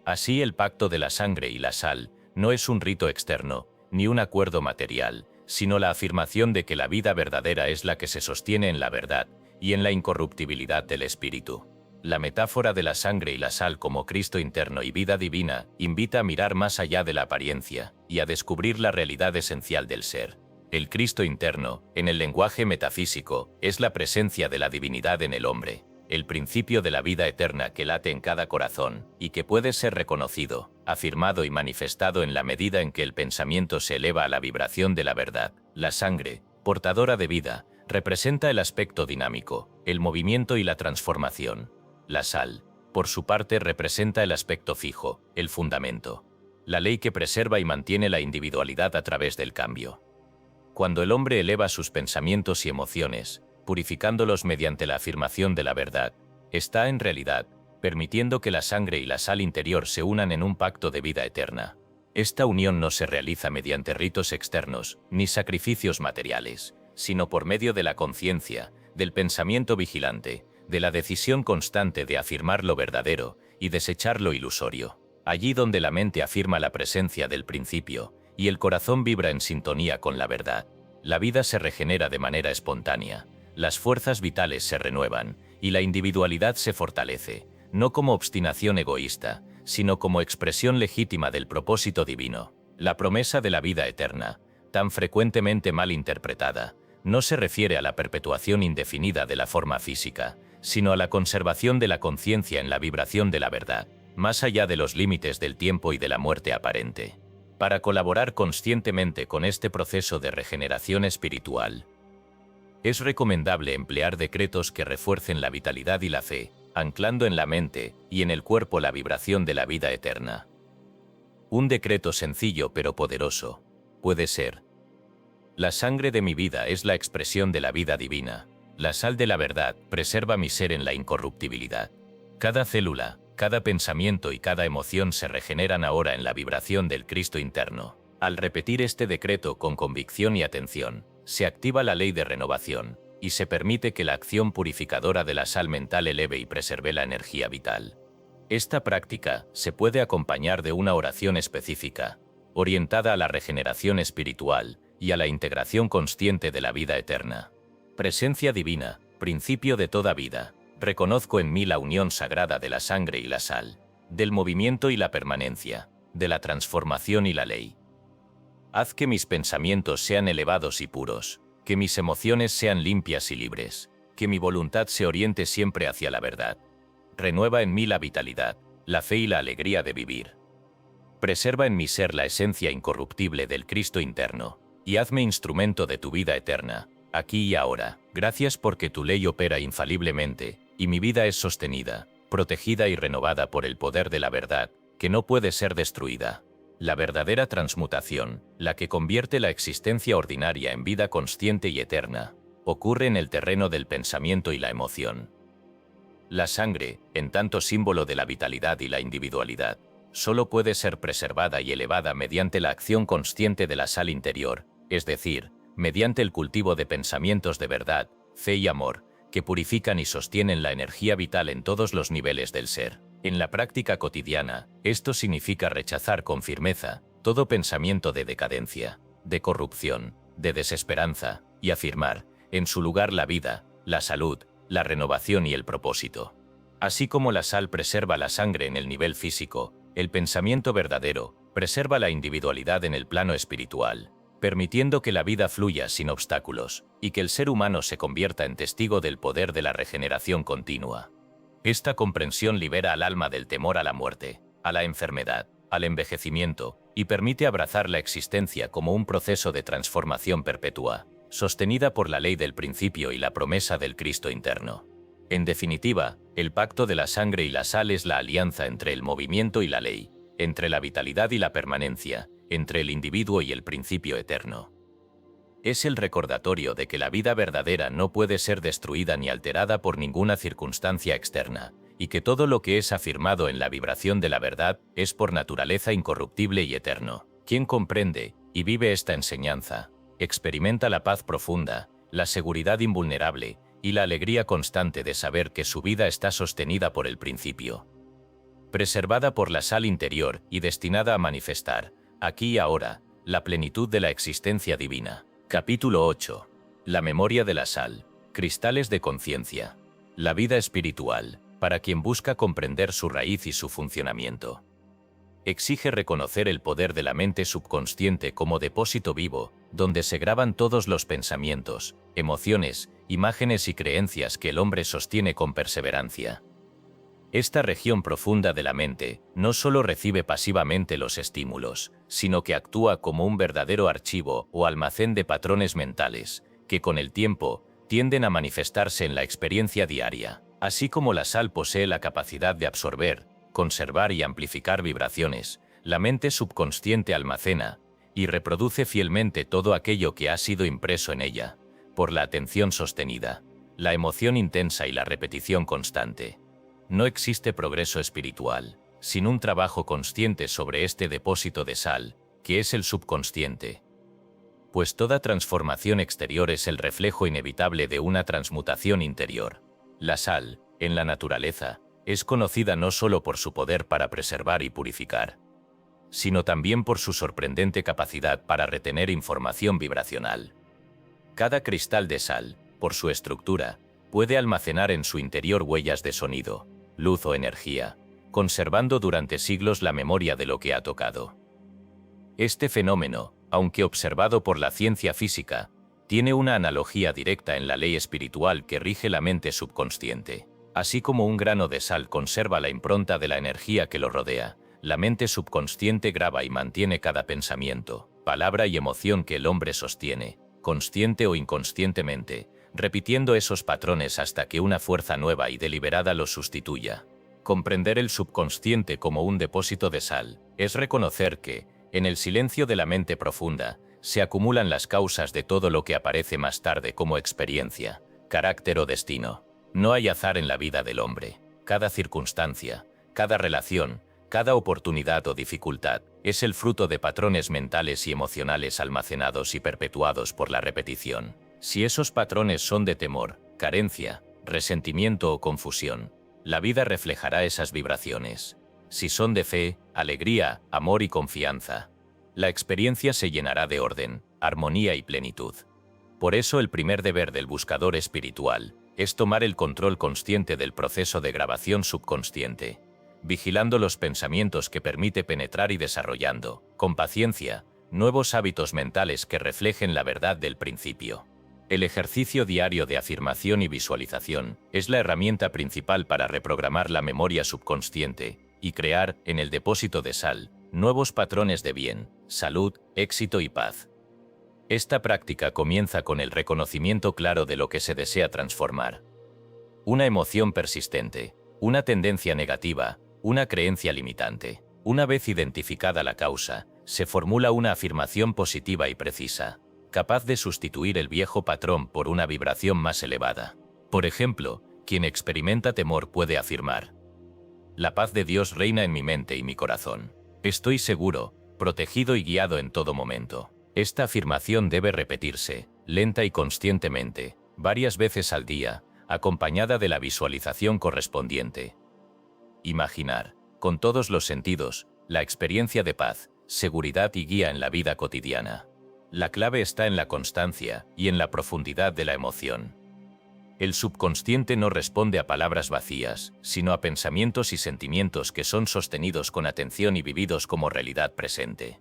Así, el pacto de la sangre y la sal no es un rito externo, ni un acuerdo material, sino la afirmación de que la vida verdadera es la que se sostiene en la verdad y en la incorruptibilidad del espíritu. La metáfora de la sangre y la sal como Cristo interno y vida divina invita a mirar más allá de la apariencia y a descubrir la realidad esencial del ser. El Cristo interno, en el lenguaje metafísico, es la presencia de la divinidad en el hombre, el principio de la vida eterna que late en cada corazón, y que puede ser reconocido, afirmado y manifestado en la medida en que el pensamiento se eleva a la vibración de la verdad. La sangre, portadora de vida, representa el aspecto dinámico, el movimiento y la transformación. La sal, por su parte, representa el aspecto fijo, el fundamento. La ley que preserva y mantiene la individualidad a través del cambio. Cuando el hombre eleva sus pensamientos y emociones, purificándolos mediante la afirmación de la verdad, está en realidad permitiendo que la sangre y la sal interior se unan en un pacto de vida eterna. Esta unión no se realiza mediante ritos externos ni sacrificios materiales, sino por medio de la conciencia, del pensamiento vigilante, de la decisión constante de afirmar lo verdadero y desechar lo ilusorio. Allí donde la mente afirma la presencia del principio y el corazón vibra en sintonía con la verdad, la vida se regenera de manera espontánea, las fuerzas vitales se renuevan y la individualidad se fortalece, no como obstinación egoísta, sino como expresión legítima del propósito divino. La promesa de la vida eterna, tan frecuentemente mal interpretada, no se refiere a la perpetuación indefinida de la forma física, sino a la conservación de la conciencia en la vibración de la verdad, más allá de los límites del tiempo y de la muerte aparente. Para colaborar conscientemente con este proceso de regeneración espiritual, es recomendable emplear decretos que refuercen la vitalidad y la fe, anclando en la mente y en el cuerpo la vibración de la vida eterna. Un decreto sencillo pero poderoso puede ser: la sangre de mi vida es la expresión de la vida divina. La sal de la verdad preserva mi ser en la incorruptibilidad. Cada célula, cada pensamiento y cada emoción se regeneran ahora en la vibración del Cristo interno. Al repetir este decreto con convicción y atención, se activa la ley de renovación, y se permite que la acción purificadora de la sal mental eleve y preserve la energía vital. Esta práctica se puede acompañar de una oración específica, orientada a la regeneración espiritual y a la integración consciente de la vida eterna. Presencia divina, principio de toda vida, reconozco en mí la unión sagrada de la sangre y la sal, del movimiento y la permanencia, de la transformación y la ley. Haz que mis pensamientos sean elevados y puros, que mis emociones sean limpias y libres, que mi voluntad se oriente siempre hacia la verdad. Renueva en mí la vitalidad, la fe y la alegría de vivir. Preserva en mi ser la esencia incorruptible del Cristo interno, y hazme instrumento de tu vida eterna, aquí y ahora. Gracias porque tu ley opera infaliblemente, y mi vida es sostenida, protegida y renovada por el poder de la verdad, que no puede ser destruida. La verdadera transmutación, la que convierte la existencia ordinaria en vida consciente y eterna, ocurre en el terreno del pensamiento y la emoción. La sangre, en tanto símbolo de la vitalidad y la individualidad, solo puede ser preservada y elevada mediante la acción consciente de la sal interior, es decir, mediante el cultivo de pensamientos de verdad, fe y amor, que purifican y sostienen la energía vital en todos los niveles del ser. En la práctica cotidiana, esto significa rechazar con firmeza todo pensamiento de decadencia, de corrupción, de desesperanza, y afirmar, en su lugar, la vida, la salud, la renovación y el propósito. Así como la sal preserva la sangre en el nivel físico, el pensamiento verdadero preserva la individualidad en el plano espiritual, permitiendo que la vida fluya sin obstáculos y que el ser humano se convierta en testigo del poder de la regeneración continua. Esta comprensión libera al alma del temor a la muerte, a la enfermedad, al envejecimiento, y permite abrazar la existencia como un proceso de transformación perpetua, sostenida por la ley del principio y la promesa del Cristo interno. En definitiva, el pacto de la sangre y la sal es la alianza entre el movimiento y la ley, entre la vitalidad y la permanencia, entre el individuo y el principio eterno. Es el recordatorio de que la vida verdadera no puede ser destruida ni alterada por ninguna circunstancia externa, y que todo lo que es afirmado en la vibración de la verdad es por naturaleza incorruptible y eterno. Quien comprende y vive esta enseñanza, experimenta la paz profunda, la seguridad invulnerable y la alegría constante de saber que su vida está sostenida por el principio, preservada por la sal interior y destinada a manifestar, aquí y ahora, la plenitud de la existencia divina. Capítulo 8. La memoria de la sal. Cristales de conciencia. La vida espiritual, para quien busca comprender su raíz y su funcionamiento, exige reconocer el poder de la mente subconsciente como depósito vivo donde se graban todos los pensamientos, emociones, imágenes y creencias que el hombre sostiene con perseverancia. Esta región profunda de la mente no solo recibe pasivamente los estímulos, sino que actúa como un verdadero archivo o almacén de patrones mentales, que con el tiempo tienden a manifestarse en la experiencia diaria. Así como la sal posee la capacidad de absorber, conservar y amplificar vibraciones, la mente subconsciente almacena y reproduce fielmente todo aquello que ha sido impreso en ella, por la atención sostenida, la emoción intensa y la repetición constante. No existe progreso espiritual sin un trabajo consciente sobre este depósito de sal, que es el subconsciente. Pues toda transformación exterior es el reflejo inevitable de una transmutación interior. La sal, en la naturaleza, es conocida no solo por su poder para preservar y purificar, sino también por su sorprendente capacidad para retener información vibracional. Cada cristal de sal, por su estructura, puede almacenar en su interior huellas de sonido, luz o energía, conservando durante siglos la memoria de lo que ha tocado. Este fenómeno, aunque observado por la ciencia física, tiene una analogía directa en la ley espiritual que rige la mente subconsciente. Así como un grano de sal conserva la impronta de la energía que lo rodea, la mente subconsciente graba y mantiene cada pensamiento, palabra y emoción que el hombre sostiene, consciente o inconscientemente, repitiendo esos patrones hasta que una fuerza nueva y deliberada los sustituya. Comprender el subconsciente como un depósito de sal es reconocer que, en el silencio de la mente profunda, se acumulan las causas de todo lo que aparece más tarde como experiencia, carácter o destino. No hay azar en la vida del hombre. Cada circunstancia, cada relación, cada oportunidad o dificultad es el fruto de patrones mentales y emocionales almacenados y perpetuados por la repetición. Si esos patrones son de temor, carencia, resentimiento o confusión, la vida reflejará esas vibraciones. Si son de fe, alegría, amor y confianza, la experiencia se llenará de orden, armonía y plenitud. Por eso el primer deber del buscador espiritual es tomar el control consciente del proceso de grabación subconsciente, vigilando los pensamientos que permite penetrar y desarrollando, con paciencia, nuevos hábitos mentales que reflejen la verdad del principio. El ejercicio diario de afirmación y visualización es la herramienta principal para reprogramar la memoria subconsciente y crear, en el depósito de sal, nuevos patrones de bien, salud, éxito y paz. Esta práctica comienza con el reconocimiento claro de lo que se desea transformar. Una emoción persistente, una tendencia negativa, una creencia limitante. Una vez identificada la causa, se formula una afirmación positiva y precisa, capaz de sustituir el viejo patrón por una vibración más elevada. Por ejemplo, quien experimenta temor puede afirmar: la paz de Dios reina en mi mente y mi corazón. Estoy seguro, protegido y guiado en todo momento. Esta afirmación debe repetirse, lenta y conscientemente, varias veces al día, acompañada de la visualización correspondiente. Imaginar, con todos los sentidos, la experiencia de paz, seguridad y guía en la vida cotidiana. La clave está en la constancia y en la profundidad de la emoción. El subconsciente no responde a palabras vacías, sino a pensamientos y sentimientos que son sostenidos con atención y vividos como realidad presente.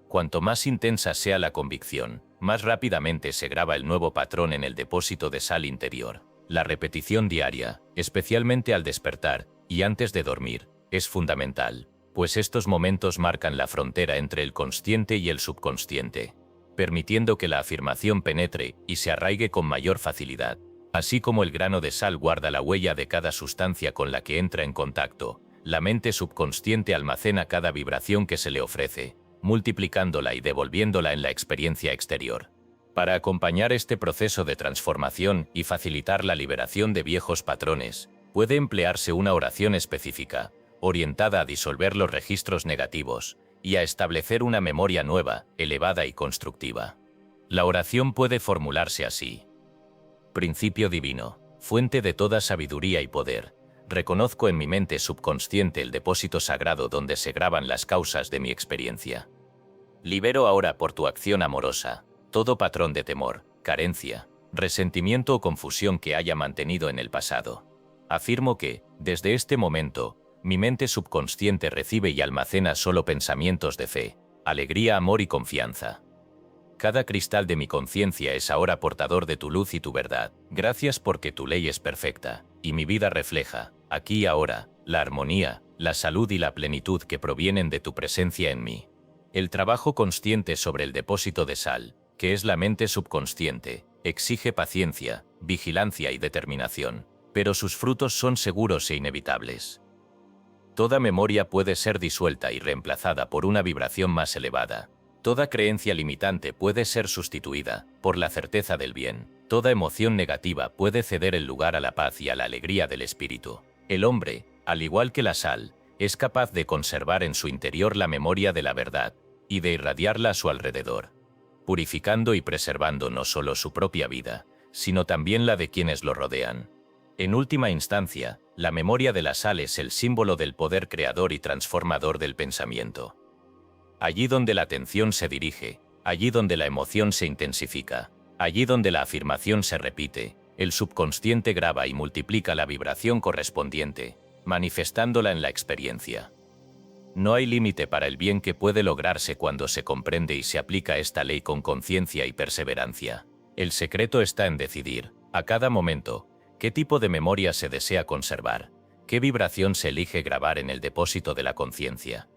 Cuanto más intensa sea la convicción, más rápidamente se graba el nuevo patrón en el depósito de sal interior. La repetición diaria, especialmente al despertar y antes de dormir, es fundamental, pues estos momentos marcan la frontera entre el consciente y el subconsciente, permitiendo que la afirmación penetre y se arraigue con mayor facilidad. Así como el grano de sal guarda la huella de cada sustancia con la que entra en contacto, la mente subconsciente almacena cada vibración que se le ofrece, multiplicándola y devolviéndola en la experiencia exterior. Para acompañar este proceso de transformación y facilitar la liberación de viejos patrones, puede emplearse una oración específica, orientada a disolver los registros negativos y a establecer una memoria nueva, elevada y constructiva. La oración puede formularse así: Principio divino, fuente de toda sabiduría y poder, reconozco en mi mente subconsciente el depósito sagrado donde se graban las causas de mi experiencia. Libero ahora por tu acción amorosa todo patrón de temor, carencia, resentimiento o confusión que haya mantenido en el pasado. Afirmo que, desde este momento, mi mente subconsciente recibe y almacena solo pensamientos de fe, alegría, amor y confianza. Cada cristal de mi conciencia es ahora portador de tu luz y tu verdad. Gracias porque tu ley es perfecta, y mi vida refleja, aquí y ahora, la armonía, la salud y la plenitud que provienen de tu presencia en mí. El trabajo consciente sobre el depósito de sal, que es la mente subconsciente, exige paciencia, vigilancia y determinación, pero sus frutos son seguros e inevitables. Toda memoria puede ser disuelta y reemplazada por una vibración más elevada. Toda creencia limitante puede ser sustituida por la certeza del bien. Toda emoción negativa puede ceder el lugar a la paz y a la alegría del espíritu. El hombre, al igual que la sal, es capaz de conservar en su interior la memoria de la verdad y de irradiarla a su alrededor, purificando y preservando no solo su propia vida, sino también la de quienes lo rodean. En última instancia, la memoria de la sal es el símbolo del poder creador y transformador del pensamiento. Allí donde la atención se dirige, allí donde la emoción se intensifica, allí donde la afirmación se repite, el subconsciente graba y multiplica la vibración correspondiente, manifestándola en la experiencia. No hay límite para el bien que puede lograrse cuando se comprende y se aplica esta ley con conciencia y perseverancia. El secreto está en decidir, a cada momento, qué tipo de memoria se desea conservar, qué vibración se elige grabar en el depósito de la conciencia.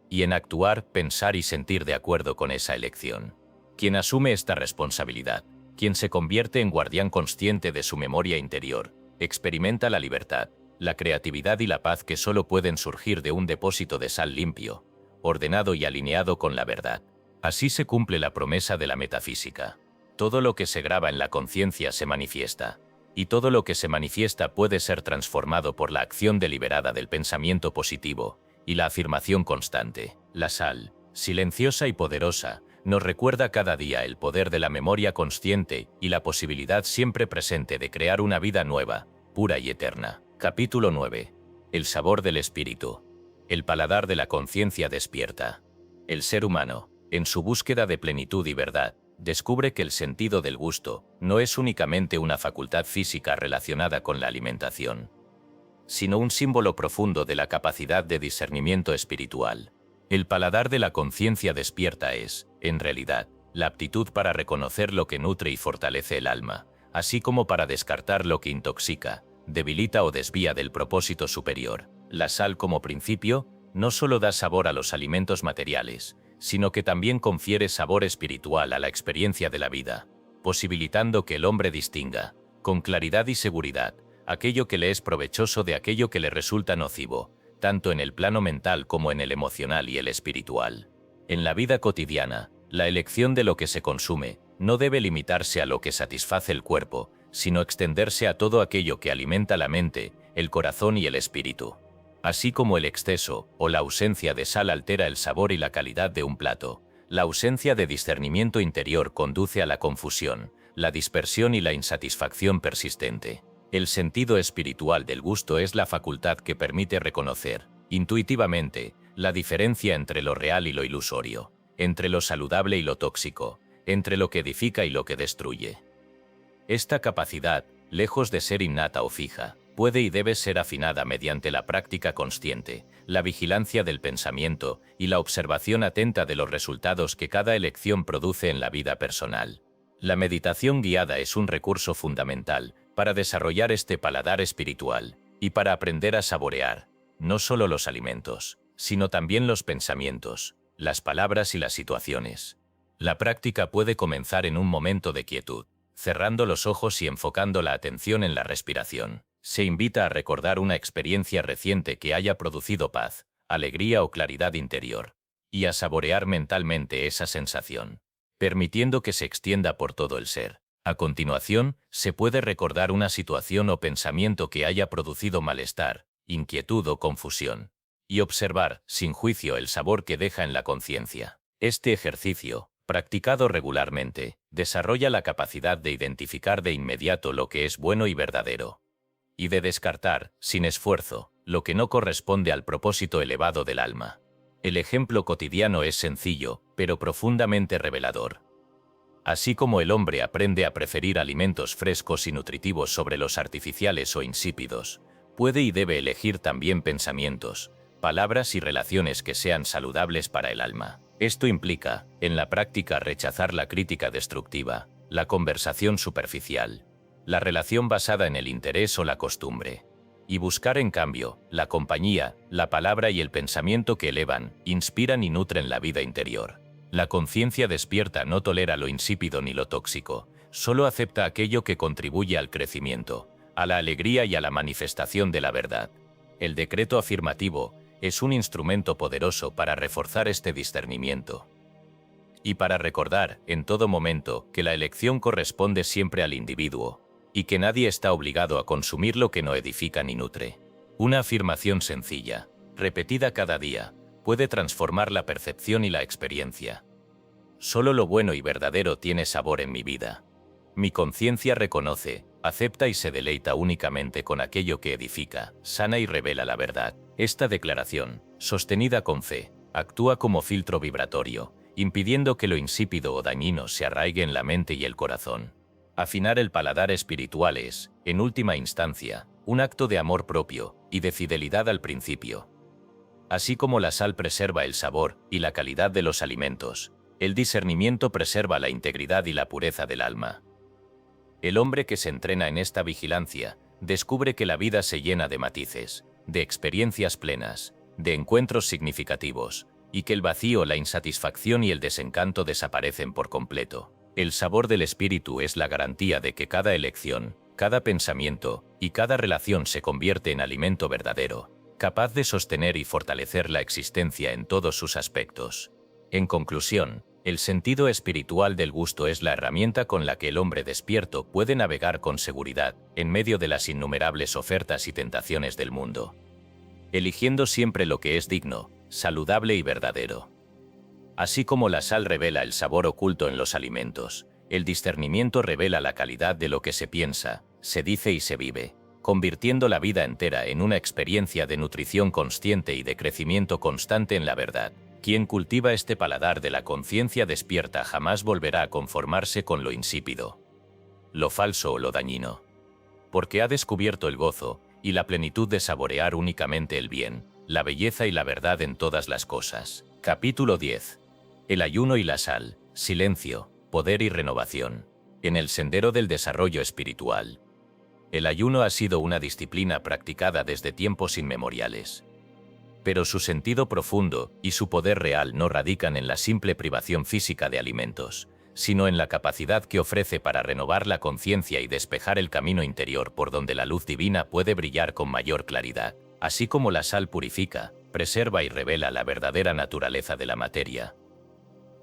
Y en actuar, pensar y sentir de acuerdo con esa elección. Quien asume esta responsabilidad, quien se convierte en guardián consciente de su memoria interior, experimenta la libertad, la creatividad y la paz que solo pueden surgir de un depósito de sal limpio, ordenado y alineado con la verdad. Así se cumple la promesa de la metafísica. Todo lo que se graba en la conciencia se manifiesta, y todo lo que se manifiesta puede ser transformado por la acción deliberada del pensamiento positivo y la afirmación constante. La sal, silenciosa y poderosa, nos recuerda cada día el poder de la memoria consciente y la posibilidad siempre presente de crear una vida nueva, pura y eterna. Capítulo 9. El sabor del espíritu. El paladar de la conciencia despierta. El ser humano, en su búsqueda de plenitud y verdad, descubre que el sentido del gusto no es únicamente una facultad física relacionada con la alimentación, sino un símbolo profundo de la capacidad de discernimiento espiritual. El paladar de la conciencia despierta es, en realidad, la aptitud para reconocer lo que nutre y fortalece el alma, así como para descartar lo que intoxica, debilita o desvía del propósito superior. La sal como principio no solo da sabor a los alimentos materiales, sino que también confiere sabor espiritual a la experiencia de la vida, posibilitando que el hombre distinga, con claridad y seguridad, aquello que le es provechoso de aquello que le resulta nocivo, tanto en el plano mental como en el emocional y el espiritual. En la vida cotidiana, la elección de lo que se consume no debe limitarse a lo que satisface el cuerpo, sino extenderse a todo aquello que alimenta la mente, el corazón y el espíritu. Así como el exceso o la ausencia de sal altera el sabor y la calidad de un plato, la ausencia de discernimiento interior conduce a la confusión, la dispersión y la insatisfacción persistente. El sentido espiritual del gusto es la facultad que permite reconocer, intuitivamente, la diferencia entre lo real y lo ilusorio, entre lo saludable y lo tóxico, entre lo que edifica y lo que destruye. Esta capacidad, lejos de ser innata o fija, puede y debe ser afinada mediante la práctica consciente, la vigilancia del pensamiento y la observación atenta de los resultados que cada elección produce en la vida personal. La meditación guiada es un recurso fundamental para desarrollar este paladar espiritual y para aprender a saborear, no solo los alimentos, sino también los pensamientos, las palabras y las situaciones. La práctica puede comenzar en un momento de quietud, cerrando los ojos y enfocando la atención en la respiración. Se invita a recordar una experiencia reciente que haya producido paz, alegría o claridad interior, y a saborear mentalmente esa sensación, permitiendo que se extienda por todo el ser. A continuación, se puede recordar una situación o pensamiento que haya producido malestar, inquietud o confusión, y observar, sin juicio, el sabor que deja en la conciencia. Este ejercicio, practicado regularmente, desarrolla la capacidad de identificar de inmediato lo que es bueno y verdadero, y de descartar, sin esfuerzo, lo que no corresponde al propósito elevado del alma. El ejemplo cotidiano es sencillo, pero profundamente revelador. Así como el hombre aprende a preferir alimentos frescos y nutritivos sobre los artificiales o insípidos, puede y debe elegir también pensamientos, palabras y relaciones que sean saludables para el alma. Esto implica, en la práctica, rechazar la crítica destructiva, la conversación superficial, la relación basada en el interés o la costumbre, y buscar en cambio la compañía, la palabra y el pensamiento que elevan, inspiran y nutren la vida interior. La conciencia despierta no tolera lo insípido ni lo tóxico, solo acepta aquello que contribuye al crecimiento, a la alegría y a la manifestación de la verdad. El decreto afirmativo es un instrumento poderoso para reforzar este discernimiento y para recordar, en todo momento, que la elección corresponde siempre al individuo, y que nadie está obligado a consumir lo que no edifica ni nutre. Una afirmación sencilla, repetida cada día, puede transformar la percepción y la experiencia. Solo lo bueno y verdadero tiene sabor en mi vida. Mi conciencia reconoce, acepta y se deleita únicamente con aquello que edifica, sana y revela la verdad. Esta declaración, sostenida con fe, actúa como filtro vibratorio, impidiendo que lo insípido o dañino se arraigue en la mente y el corazón. Afinar el paladar espiritual es, en última instancia, un acto de amor propio y de fidelidad al principio. Así como la sal preserva el sabor y la calidad de los alimentos, el discernimiento preserva la integridad y la pureza del alma. El hombre que se entrena en esta vigilancia descubre que la vida se llena de matices, de experiencias plenas, de encuentros significativos, y que el vacío, la insatisfacción y el desencanto desaparecen por completo. El sabor del espíritu es la garantía de que cada elección, cada pensamiento y cada relación se convierte en alimento verdadero, capaz de sostener y fortalecer la existencia en todos sus aspectos. En conclusión, el sentido espiritual del gusto es la herramienta con la que el hombre despierto puede navegar con seguridad en medio de las innumerables ofertas y tentaciones del mundo, eligiendo siempre lo que es digno, saludable y verdadero. Así como la sal revela el sabor oculto en los alimentos, el discernimiento revela la calidad de lo que se piensa, se dice y se vive, convirtiendo la vida entera en una experiencia de nutrición consciente y de crecimiento constante en la verdad. Quien cultiva este paladar de la conciencia despierta jamás volverá a conformarse con lo insípido, lo falso o lo dañino, porque ha descubierto el gozo y la plenitud de saborear únicamente el bien, la belleza y la verdad en todas las cosas. Capítulo 10. El ayuno y la sal, silencio, poder y renovación. En el sendero del desarrollo espiritual. El ayuno ha sido una disciplina practicada desde tiempos inmemoriales. Pero su sentido profundo y su poder real no radican en la simple privación física de alimentos, sino en la capacidad que ofrece para renovar la conciencia y despejar el camino interior por donde la luz divina puede brillar con mayor claridad. Así como la sal purifica, preserva y revela la verdadera naturaleza de la materia.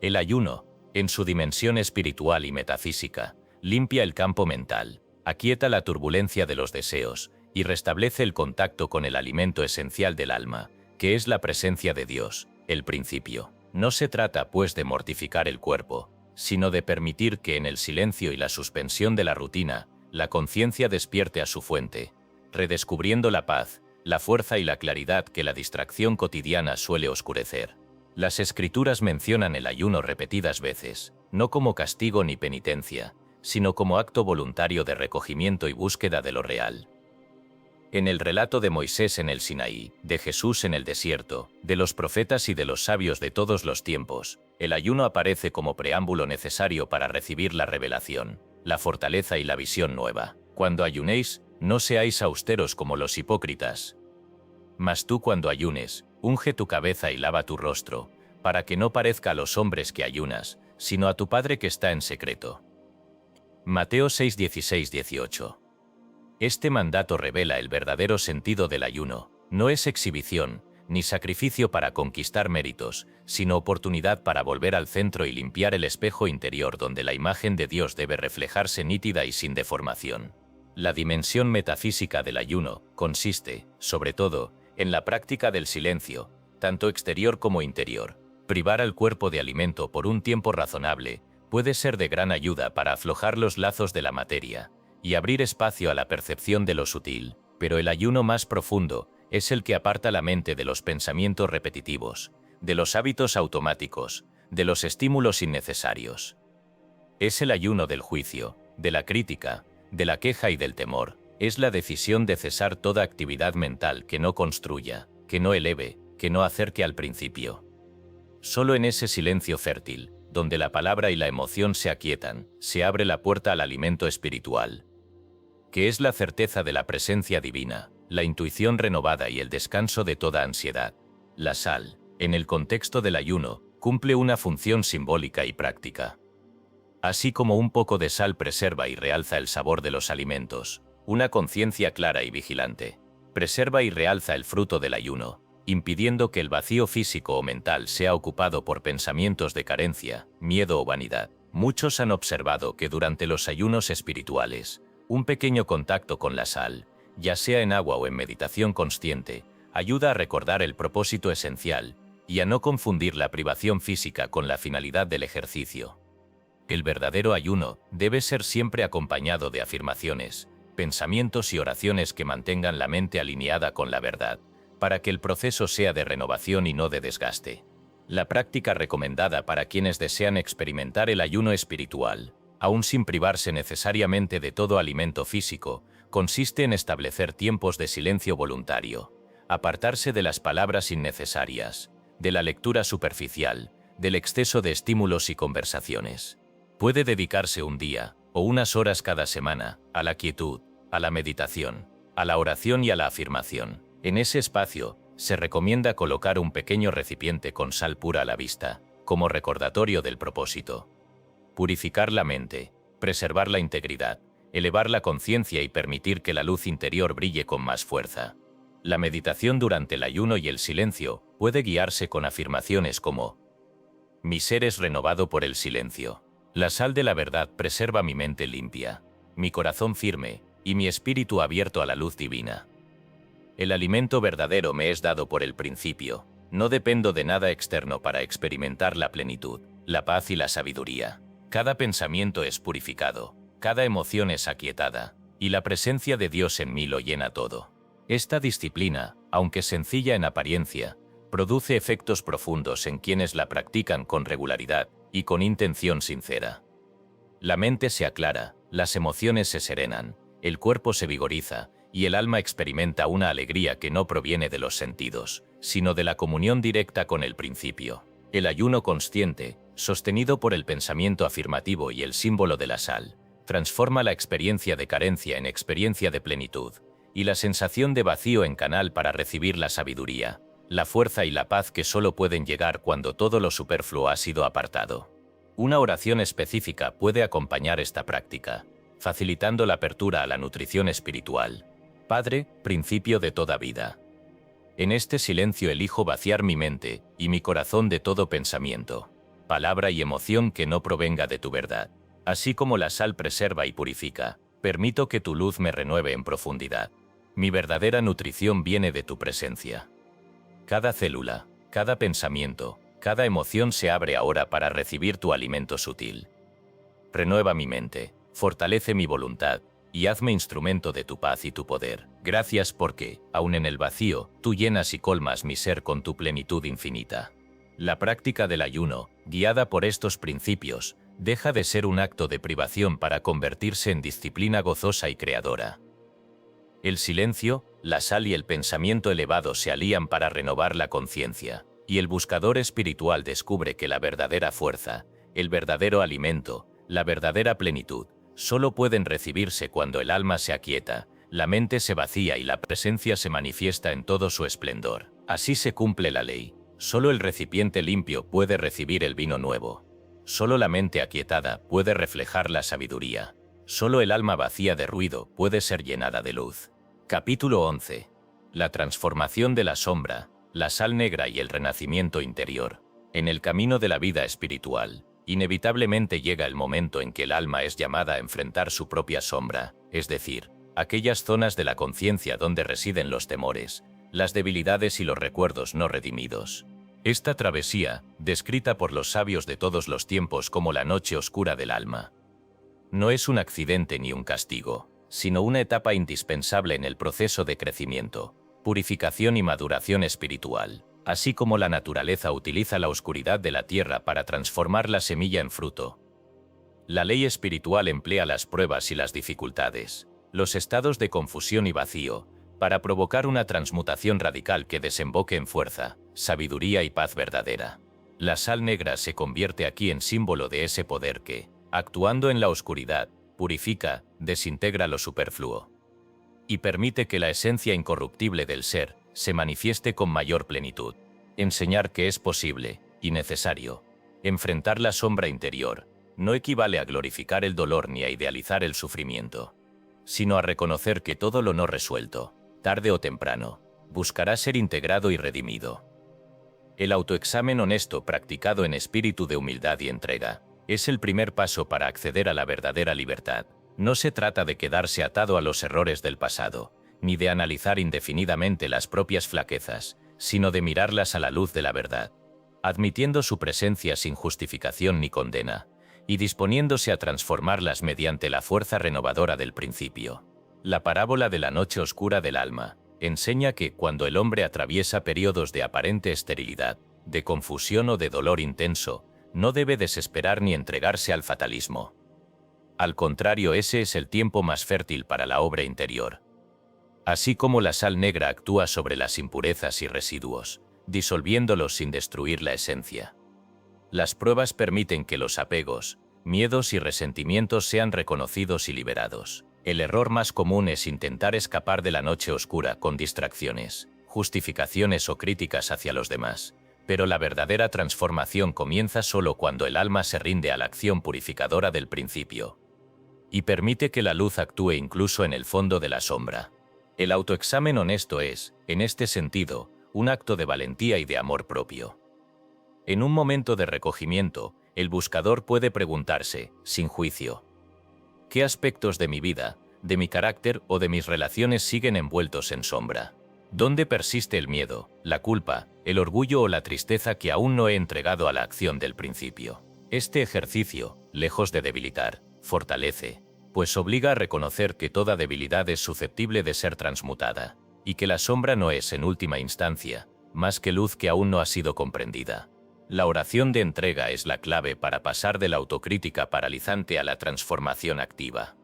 El ayuno, en su dimensión espiritual y metafísica, limpia el campo mental, aquieta la turbulencia de los deseos y restablece el contacto con el alimento esencial del alma, que es la presencia de Dios, el principio. No se trata, pues, de mortificar el cuerpo, sino de permitir que en el silencio y la suspensión de la rutina, la conciencia despierte a su fuente, redescubriendo la paz, la fuerza y la claridad que la distracción cotidiana suele oscurecer. Las Escrituras mencionan el ayuno repetidas veces, no como castigo ni penitencia, sino como acto voluntario de recogimiento y búsqueda de lo real. En el relato de Moisés en el Sinaí, de Jesús en el desierto, de los profetas y de los sabios de todos los tiempos, el ayuno aparece como preámbulo necesario para recibir la revelación, la fortaleza y la visión nueva. Cuando ayunéis, no seáis austeros como los hipócritas. Mas tú cuando ayunes, unge tu cabeza y lava tu rostro, para que no parezca a los hombres que ayunas, sino a tu Padre que está en secreto. Mateo 6:16-18. Este mandato revela el verdadero sentido del ayuno. No es exhibición, ni sacrificio para conquistar méritos, sino oportunidad para volver al centro y limpiar el espejo interior donde la imagen de Dios debe reflejarse nítida y sin deformación. La dimensión metafísica del ayuno consiste, sobre todo, en la práctica del silencio, tanto exterior como interior. Privar al cuerpo de alimento por un tiempo razonable puede ser de gran ayuda para aflojar los lazos de la materia y abrir espacio a la percepción de lo sutil, pero el ayuno más profundo es el que aparta la mente de los pensamientos repetitivos, de los hábitos automáticos, de los estímulos innecesarios. Es el ayuno del juicio, de la crítica, de la queja y del temor. Es la decisión de cesar toda actividad mental que no construya, que no eleve, que no acerque al principio. Solo en ese silencio fértil, donde la palabra y la emoción se aquietan, se abre la puerta al alimento espiritual, que es la certeza de la presencia divina, la intuición renovada y el descanso de toda ansiedad. La sal, en el contexto del ayuno, cumple una función simbólica y práctica. Así como un poco de sal preserva y realza el sabor de los alimentos, una conciencia clara y vigilante preserva y realza el fruto del ayuno, impidiendo que el vacío físico o mental sea ocupado por pensamientos de carencia, miedo o vanidad. Muchos han observado que durante los ayunos espirituales, un pequeño contacto con la sal, ya sea en agua o en meditación consciente, ayuda a recordar el propósito esencial y a no confundir la privación física con la finalidad del ejercicio. El verdadero ayuno debe ser siempre acompañado de afirmaciones, pensamientos y oraciones que mantengan la mente alineada con la verdad, para que el proceso sea de renovación y no de desgaste. La práctica recomendada para quienes desean experimentar el ayuno espiritual, aún sin privarse necesariamente de todo alimento físico, consiste en establecer tiempos de silencio voluntario, apartarse de las palabras innecesarias, de la lectura superficial, del exceso de estímulos y conversaciones. Puede dedicarse un día, o unas horas cada semana, a la quietud, a la meditación, a la oración y a la afirmación. En ese espacio, se recomienda colocar un pequeño recipiente con sal pura a la vista, como recordatorio del propósito. Purificar la mente, preservar la integridad, elevar la conciencia y permitir que la luz interior brille con más fuerza. La meditación durante el ayuno y el silencio puede guiarse con afirmaciones como: mi ser es renovado por el silencio. La sal de la verdad preserva mi mente limpia, mi corazón firme y mi espíritu abierto a la luz divina. El alimento verdadero me es dado por el principio. No dependo de nada externo para experimentar la plenitud, la paz y la sabiduría. Cada pensamiento es purificado, cada emoción es aquietada, y la presencia de Dios en mí lo llena todo. Esta disciplina, aunque sencilla en apariencia, produce efectos profundos en quienes la practican con regularidad y con intención sincera. La mente se aclara, las emociones se serenan, el cuerpo se vigoriza y el alma experimenta una alegría que no proviene de los sentidos, sino de la comunión directa con el principio. El ayuno consciente, sostenido por el pensamiento afirmativo y el símbolo de la sal, transforma la experiencia de carencia en experiencia de plenitud, y la sensación de vacío en canal para recibir la sabiduría, la fuerza y la paz que solo pueden llegar cuando todo lo superfluo ha sido apartado. Una oración específica puede acompañar esta práctica, facilitando la apertura a la nutrición espiritual. Padre, principio de toda vida. En este silencio elijo vaciar mi mente y mi corazón de todo pensamiento, palabra y emoción que no provenga de tu verdad. Así como la sal preserva y purifica, permito que tu luz me renueve en profundidad. Mi verdadera nutrición viene de tu presencia. Cada célula, cada pensamiento, cada emoción se abre ahora para recibir tu alimento sutil. Renueva mi mente, fortalece mi voluntad, y hazme instrumento de tu paz y tu poder. Gracias porque, aun en el vacío, tú llenas y colmas mi ser con tu plenitud infinita. La práctica del ayuno, guiada por estos principios, deja de ser un acto de privación para convertirse en disciplina gozosa y creadora. El silencio, la sal y el pensamiento elevado se alían para renovar la conciencia, y el buscador espiritual descubre que la verdadera fuerza, el verdadero alimento, la verdadera plenitud, solo pueden recibirse cuando el alma se aquieta, la mente se vacía y la presencia se manifiesta en todo su esplendor. Así se cumple la ley. Solo el recipiente limpio puede recibir el vino nuevo. Solo la mente aquietada puede reflejar la sabiduría. Solo el alma vacía de ruido puede ser llenada de luz. Capítulo 11. La transformación de la sombra, la sal negra y el renacimiento interior. En el camino de la vida espiritual, inevitablemente llega el momento en que el alma es llamada a enfrentar su propia sombra, es decir, aquellas zonas de la conciencia donde residen los temores, las debilidades y los recuerdos no redimidos. Esta travesía, descrita por los sabios de todos los tiempos como la noche oscura del alma, no es un accidente ni un castigo, sino una etapa indispensable en el proceso de crecimiento, purificación y maduración espiritual, así como la naturaleza utiliza la oscuridad de la tierra para transformar la semilla en fruto. La ley espiritual emplea las pruebas y las dificultades, los estados de confusión y vacío, para provocar una transmutación radical que desemboque en fuerza, sabiduría y paz verdadera. La sal negra se convierte aquí en símbolo de ese poder que, actuando en la oscuridad, purifica, desintegra lo superfluo y permite que la esencia incorruptible del ser se manifieste con mayor plenitud. Enseñar que es posible, y necesario, enfrentar la sombra interior, no equivale a glorificar el dolor ni a idealizar el sufrimiento, sino a reconocer que todo lo no resuelto, tarde o temprano, buscará ser integrado y redimido. El autoexamen honesto practicado en espíritu de humildad y entrega es el primer paso para acceder a la verdadera libertad. No se trata de quedarse atado a los errores del pasado, ni de analizar indefinidamente las propias flaquezas, sino de mirarlas a la luz de la verdad, admitiendo su presencia sin justificación ni condena, y disponiéndose a transformarlas mediante la fuerza renovadora del principio. La parábola de la noche oscura del alma enseña que cuando el hombre atraviesa periodos de aparente esterilidad, de confusión o de dolor intenso, no debe desesperar ni entregarse al fatalismo. Al contrario, ese es el tiempo más fértil para la obra interior. Así como la sal negra actúa sobre las impurezas y residuos, disolviéndolos sin destruir la esencia. Las pruebas permiten que los apegos, miedos y resentimientos sean reconocidos y liberados. El error más común es intentar escapar de la noche oscura con distracciones, justificaciones o críticas hacia los demás, pero la verdadera transformación comienza solo cuando el alma se rinde a la acción purificadora del principio y permite que la luz actúe incluso en el fondo de la sombra. El autoexamen honesto es, en este sentido, un acto de valentía y de amor propio. En un momento de recogimiento, el buscador puede preguntarse, sin juicio, ¿qué aspectos de mi vida, de mi carácter o de mis relaciones siguen envueltos en sombra? ¿Dónde persiste el miedo, la culpa, el orgullo o la tristeza que aún no he entregado a la acción del principio? Este ejercicio, lejos de debilitar, fortalece, pues obliga a reconocer que toda debilidad es susceptible de ser transmutada, y que la sombra no es, en última instancia, más que luz que aún no ha sido comprendida. La oración de entrega es la clave para pasar de la autocrítica paralizante a la transformación activa.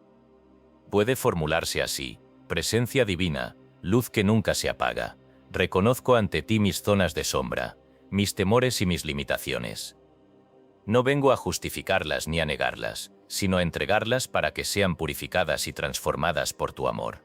Puede formularse así: presencia divina, luz que nunca se apaga, reconozco ante ti mis zonas de sombra, mis temores y mis limitaciones. No vengo a justificarlas ni a negarlas, sino a entregarlas para que sean purificadas y transformadas por tu amor.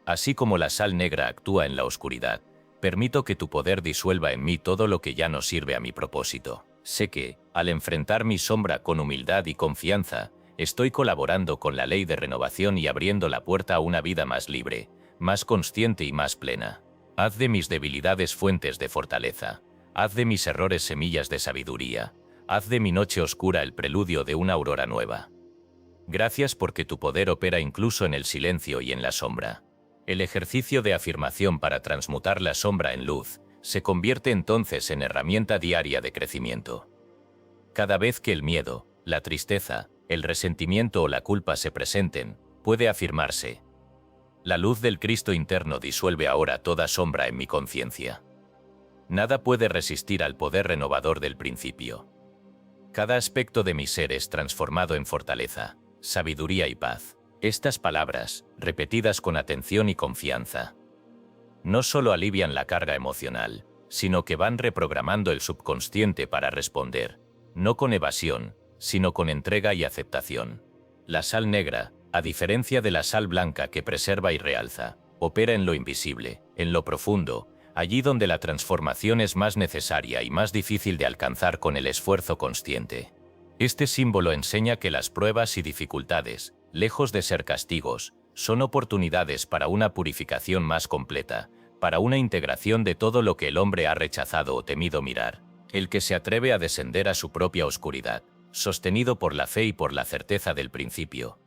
Así como la sal negra actúa en la oscuridad, permito que tu poder disuelva en mí todo lo que ya no sirve a mi propósito. Sé que, al enfrentar mi sombra con humildad y confianza, estoy colaborando con la ley de renovación y abriendo la puerta a una vida más libre, más consciente y más plena. Haz de mis debilidades fuentes de fortaleza, haz de mis errores semillas de sabiduría, haz de mi noche oscura el preludio de una aurora nueva. Gracias porque tu poder opera incluso en el silencio y en la sombra. El ejercicio de afirmación para transmutar la sombra en luz se convierte entonces en herramienta diaria de crecimiento. Cada vez que el miedo, la tristeza, el resentimiento o la culpa se presenten, puede afirmarse: la luz del Cristo interno disuelve ahora toda sombra en mi conciencia. Nada puede resistir al poder renovador del principio. Cada aspecto de mi ser es transformado en fortaleza, sabiduría y paz. Estas palabras, repetidas con atención y confianza, no solo alivian la carga emocional, sino que van reprogramando el subconsciente para responder, no con evasión, sino con entrega y aceptación. La sal negra, a diferencia de la sal blanca que preserva y realza, opera en lo invisible, en lo profundo, allí donde la transformación es más necesaria y más difícil de alcanzar con el esfuerzo consciente. Este símbolo enseña que las pruebas y dificultades, lejos de ser castigos, son oportunidades para una purificación más completa, para una integración de todo lo que el hombre ha rechazado o temido mirar. El que se atreve a descender a su propia oscuridad, sostenido por la fe y por la certeza del principio,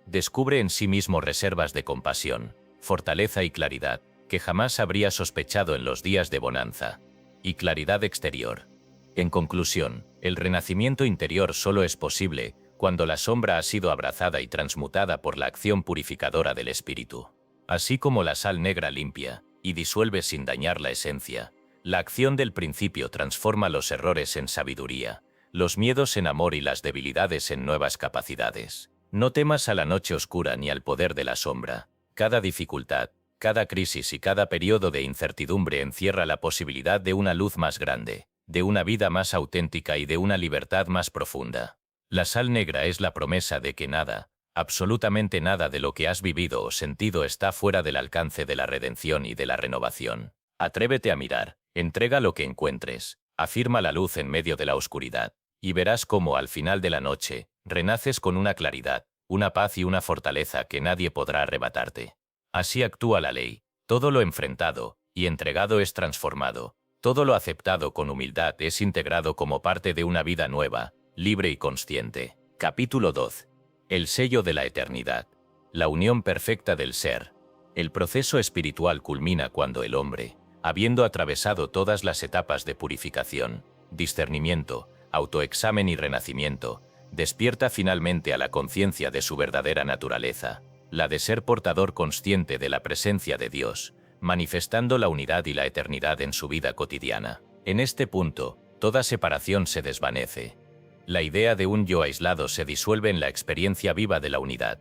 descubre en sí mismo reservas de compasión, fortaleza y claridad, que jamás habría sospechado en los días de bonanza, y claridad exterior. En conclusión, el renacimiento interior solo es posible cuando la sombra ha sido abrazada y transmutada por la acción purificadora del espíritu. Así como la sal negra limpia y disuelve sin dañar la esencia, la acción del principio transforma los errores en sabiduría, los miedos en amor y las debilidades en nuevas capacidades. No temas a la noche oscura ni al poder de la sombra. Cada dificultad, cada crisis y cada periodo de incertidumbre encierra la posibilidad de una luz más grande, de una vida más auténtica y de una libertad más profunda. La sal negra es la promesa de que nada, absolutamente nada de lo que has vivido o sentido está fuera del alcance de la redención y de la renovación. Atrévete a mirar, entrega lo que encuentres, afirma la luz en medio de la oscuridad, y verás cómo al final de la noche, renaces con una claridad, una paz y una fortaleza que nadie podrá arrebatarte. Así actúa la ley. Todo lo enfrentado y entregado es transformado. Todo lo aceptado con humildad es integrado como parte de una vida nueva, libre y consciente. Capítulo 12. El sello de la eternidad. La unión perfecta del ser. El proceso espiritual culmina cuando el hombre, habiendo atravesado todas las etapas de purificación, discernimiento, autoexamen y renacimiento, despierta finalmente a la conciencia de su verdadera naturaleza, la de ser portador consciente de la presencia de Dios, manifestando la unidad y la eternidad en su vida cotidiana. En este punto, toda separación se desvanece. La idea de un yo aislado se disuelve en la experiencia viva de la unidad.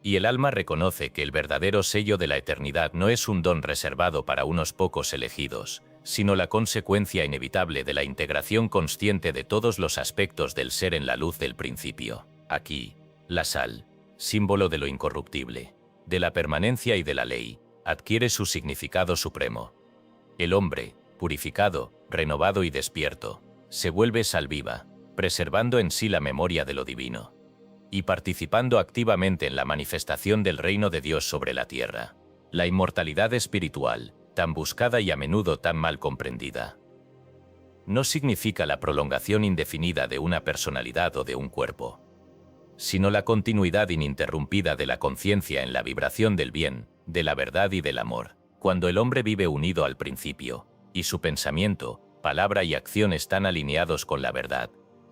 Y el alma reconoce que el verdadero sello de la eternidad no es un don reservado para unos pocos elegidos, sino la consecuencia inevitable de la integración consciente de todos los aspectos del ser en la luz del principio. Aquí, la sal, símbolo de lo incorruptible, de la permanencia y de la ley, adquiere su significado supremo. El hombre, purificado, renovado y despierto, se vuelve sal viva, preservando en sí la memoria de lo divino y participando activamente en la manifestación del reino de Dios sobre la tierra. La inmortalidad espiritual, tan buscada y a menudo tan mal comprendida, no significa la prolongación indefinida de una personalidad o de un cuerpo, sino la continuidad ininterrumpida de la conciencia en la vibración del bien, de la verdad y del amor. Cuando el hombre vive unido al principio, y su pensamiento, palabra y acción están alineados con la verdad,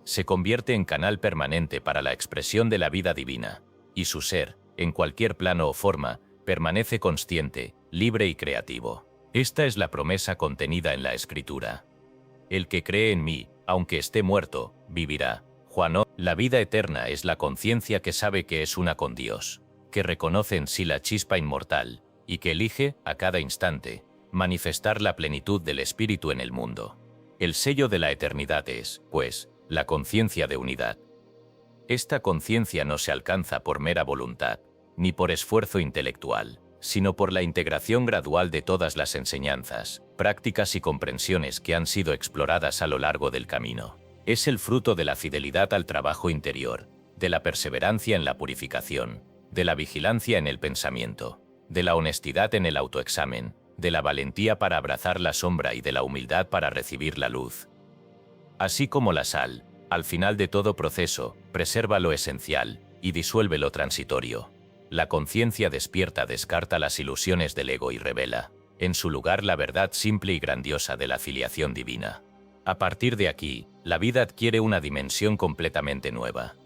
se convierte en canal permanente para la expresión de la vida divina, y su ser, en cualquier plano o forma, permanece consciente, libre y creativo. Esta es la promesa contenida en la Escritura. El que cree en mí, aunque esté muerto, vivirá. Juan 1. La vida eterna es la conciencia que sabe que es una con Dios, que reconoce en sí la chispa inmortal, y que elige, a cada instante, manifestar la plenitud del Espíritu en el mundo. El sello de la eternidad es, pues, la conciencia de unidad. Esta conciencia no se alcanza por mera voluntad, ni por esfuerzo intelectual, sino por la integración gradual de todas las enseñanzas, prácticas y comprensiones que han sido exploradas a lo largo del camino. Es el fruto de la fidelidad al trabajo interior, de la perseverancia en la purificación, de la vigilancia en el pensamiento, de la honestidad en el autoexamen, de la valentía para abrazar la sombra y de la humildad para recibir la luz. Así como la sal, al final de todo proceso, preserva lo esencial y disuelve lo transitorio. La conciencia despierta descarta las ilusiones del ego y revela, en su lugar, la verdad simple y grandiosa de la filiación divina. A partir de aquí, la vida adquiere una dimensión completamente nueva.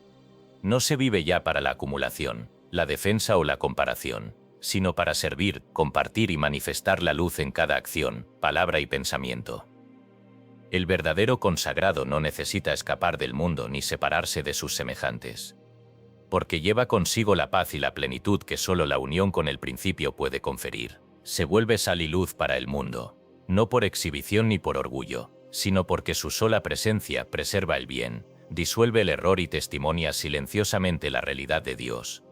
No se vive ya para la acumulación, la defensa o la comparación, sino para servir, compartir y manifestar la luz en cada acción, palabra y pensamiento. El verdadero consagrado no necesita escapar del mundo ni separarse de sus semejantes, porque lleva consigo la paz y la plenitud que solo la unión con el principio puede conferir. Se vuelve sal y luz para el mundo, no por exhibición ni por orgullo, sino porque su sola presencia preserva el bien, disuelve el error y testimonia silenciosamente la realidad de Dios.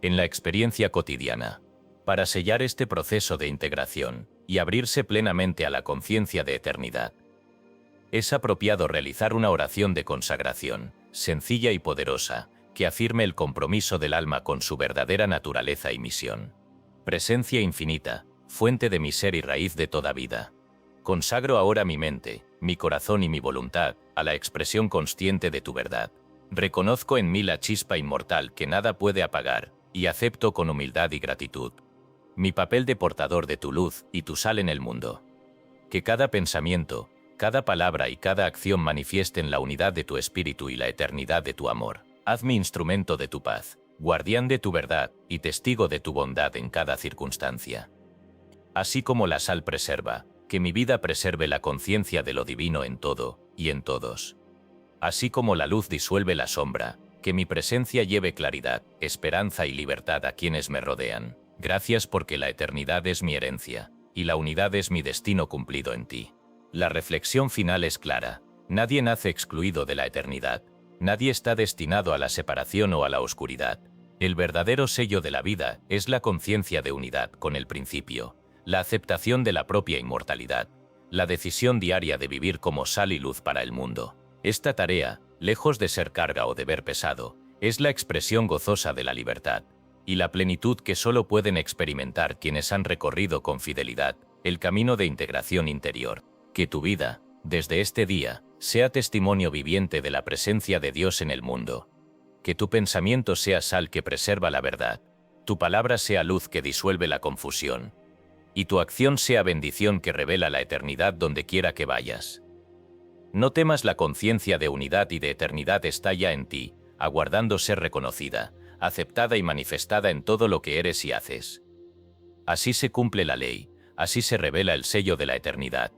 En la experiencia cotidiana, para sellar este proceso de integración y abrirse plenamente a la conciencia de eternidad, es apropiado realizar una oración de consagración, sencilla y poderosa, que afirme el compromiso del alma con su verdadera naturaleza y misión. Presencia infinita, fuente de mi ser y raíz de toda vida. Consagro ahora mi mente, mi corazón y mi voluntad a la expresión consciente de tu verdad. Reconozco en mí la chispa inmortal que nada puede apagar, y acepto con humildad y gratitud mi papel de portador de tu luz y tu sal en el mundo. Que cada pensamiento, cada palabra y cada acción manifiesten la unidad de tu espíritu y la eternidad de tu amor. Hazme instrumento de tu paz, guardián de tu verdad y testigo de tu bondad en cada circunstancia. Así como la sal preserva, que mi vida preserve la conciencia de lo divino en todo y en todos. Así como la luz disuelve la sombra, que mi presencia lleve claridad, esperanza y libertad a quienes me rodean. Gracias porque la eternidad es mi herencia, y la unidad es mi destino cumplido en ti. La reflexión final es clara. Nadie nace excluido de la eternidad. Nadie está destinado a la separación o a la oscuridad. El verdadero sello de la vida es la conciencia de unidad con el principio, la aceptación de la propia inmortalidad, la decisión diaria de vivir como sal y luz para el mundo. Esta tarea, lejos de ser carga o deber pesado, es la expresión gozosa de la libertad y la plenitud que solo pueden experimentar quienes han recorrido con fidelidad el camino de integración interior. Que tu vida, desde este día, sea testimonio viviente de la presencia de Dios en el mundo. Que tu pensamiento sea sal que preserva la verdad, tu palabra sea luz que disuelve la confusión, y tu acción sea bendición que revela la eternidad donde quiera que vayas. No temas, la conciencia de unidad y de eternidad está ya en ti, aguardando ser reconocida, aceptada y manifestada en todo lo que eres y haces. Así se cumple la ley, así se revela el sello de la eternidad.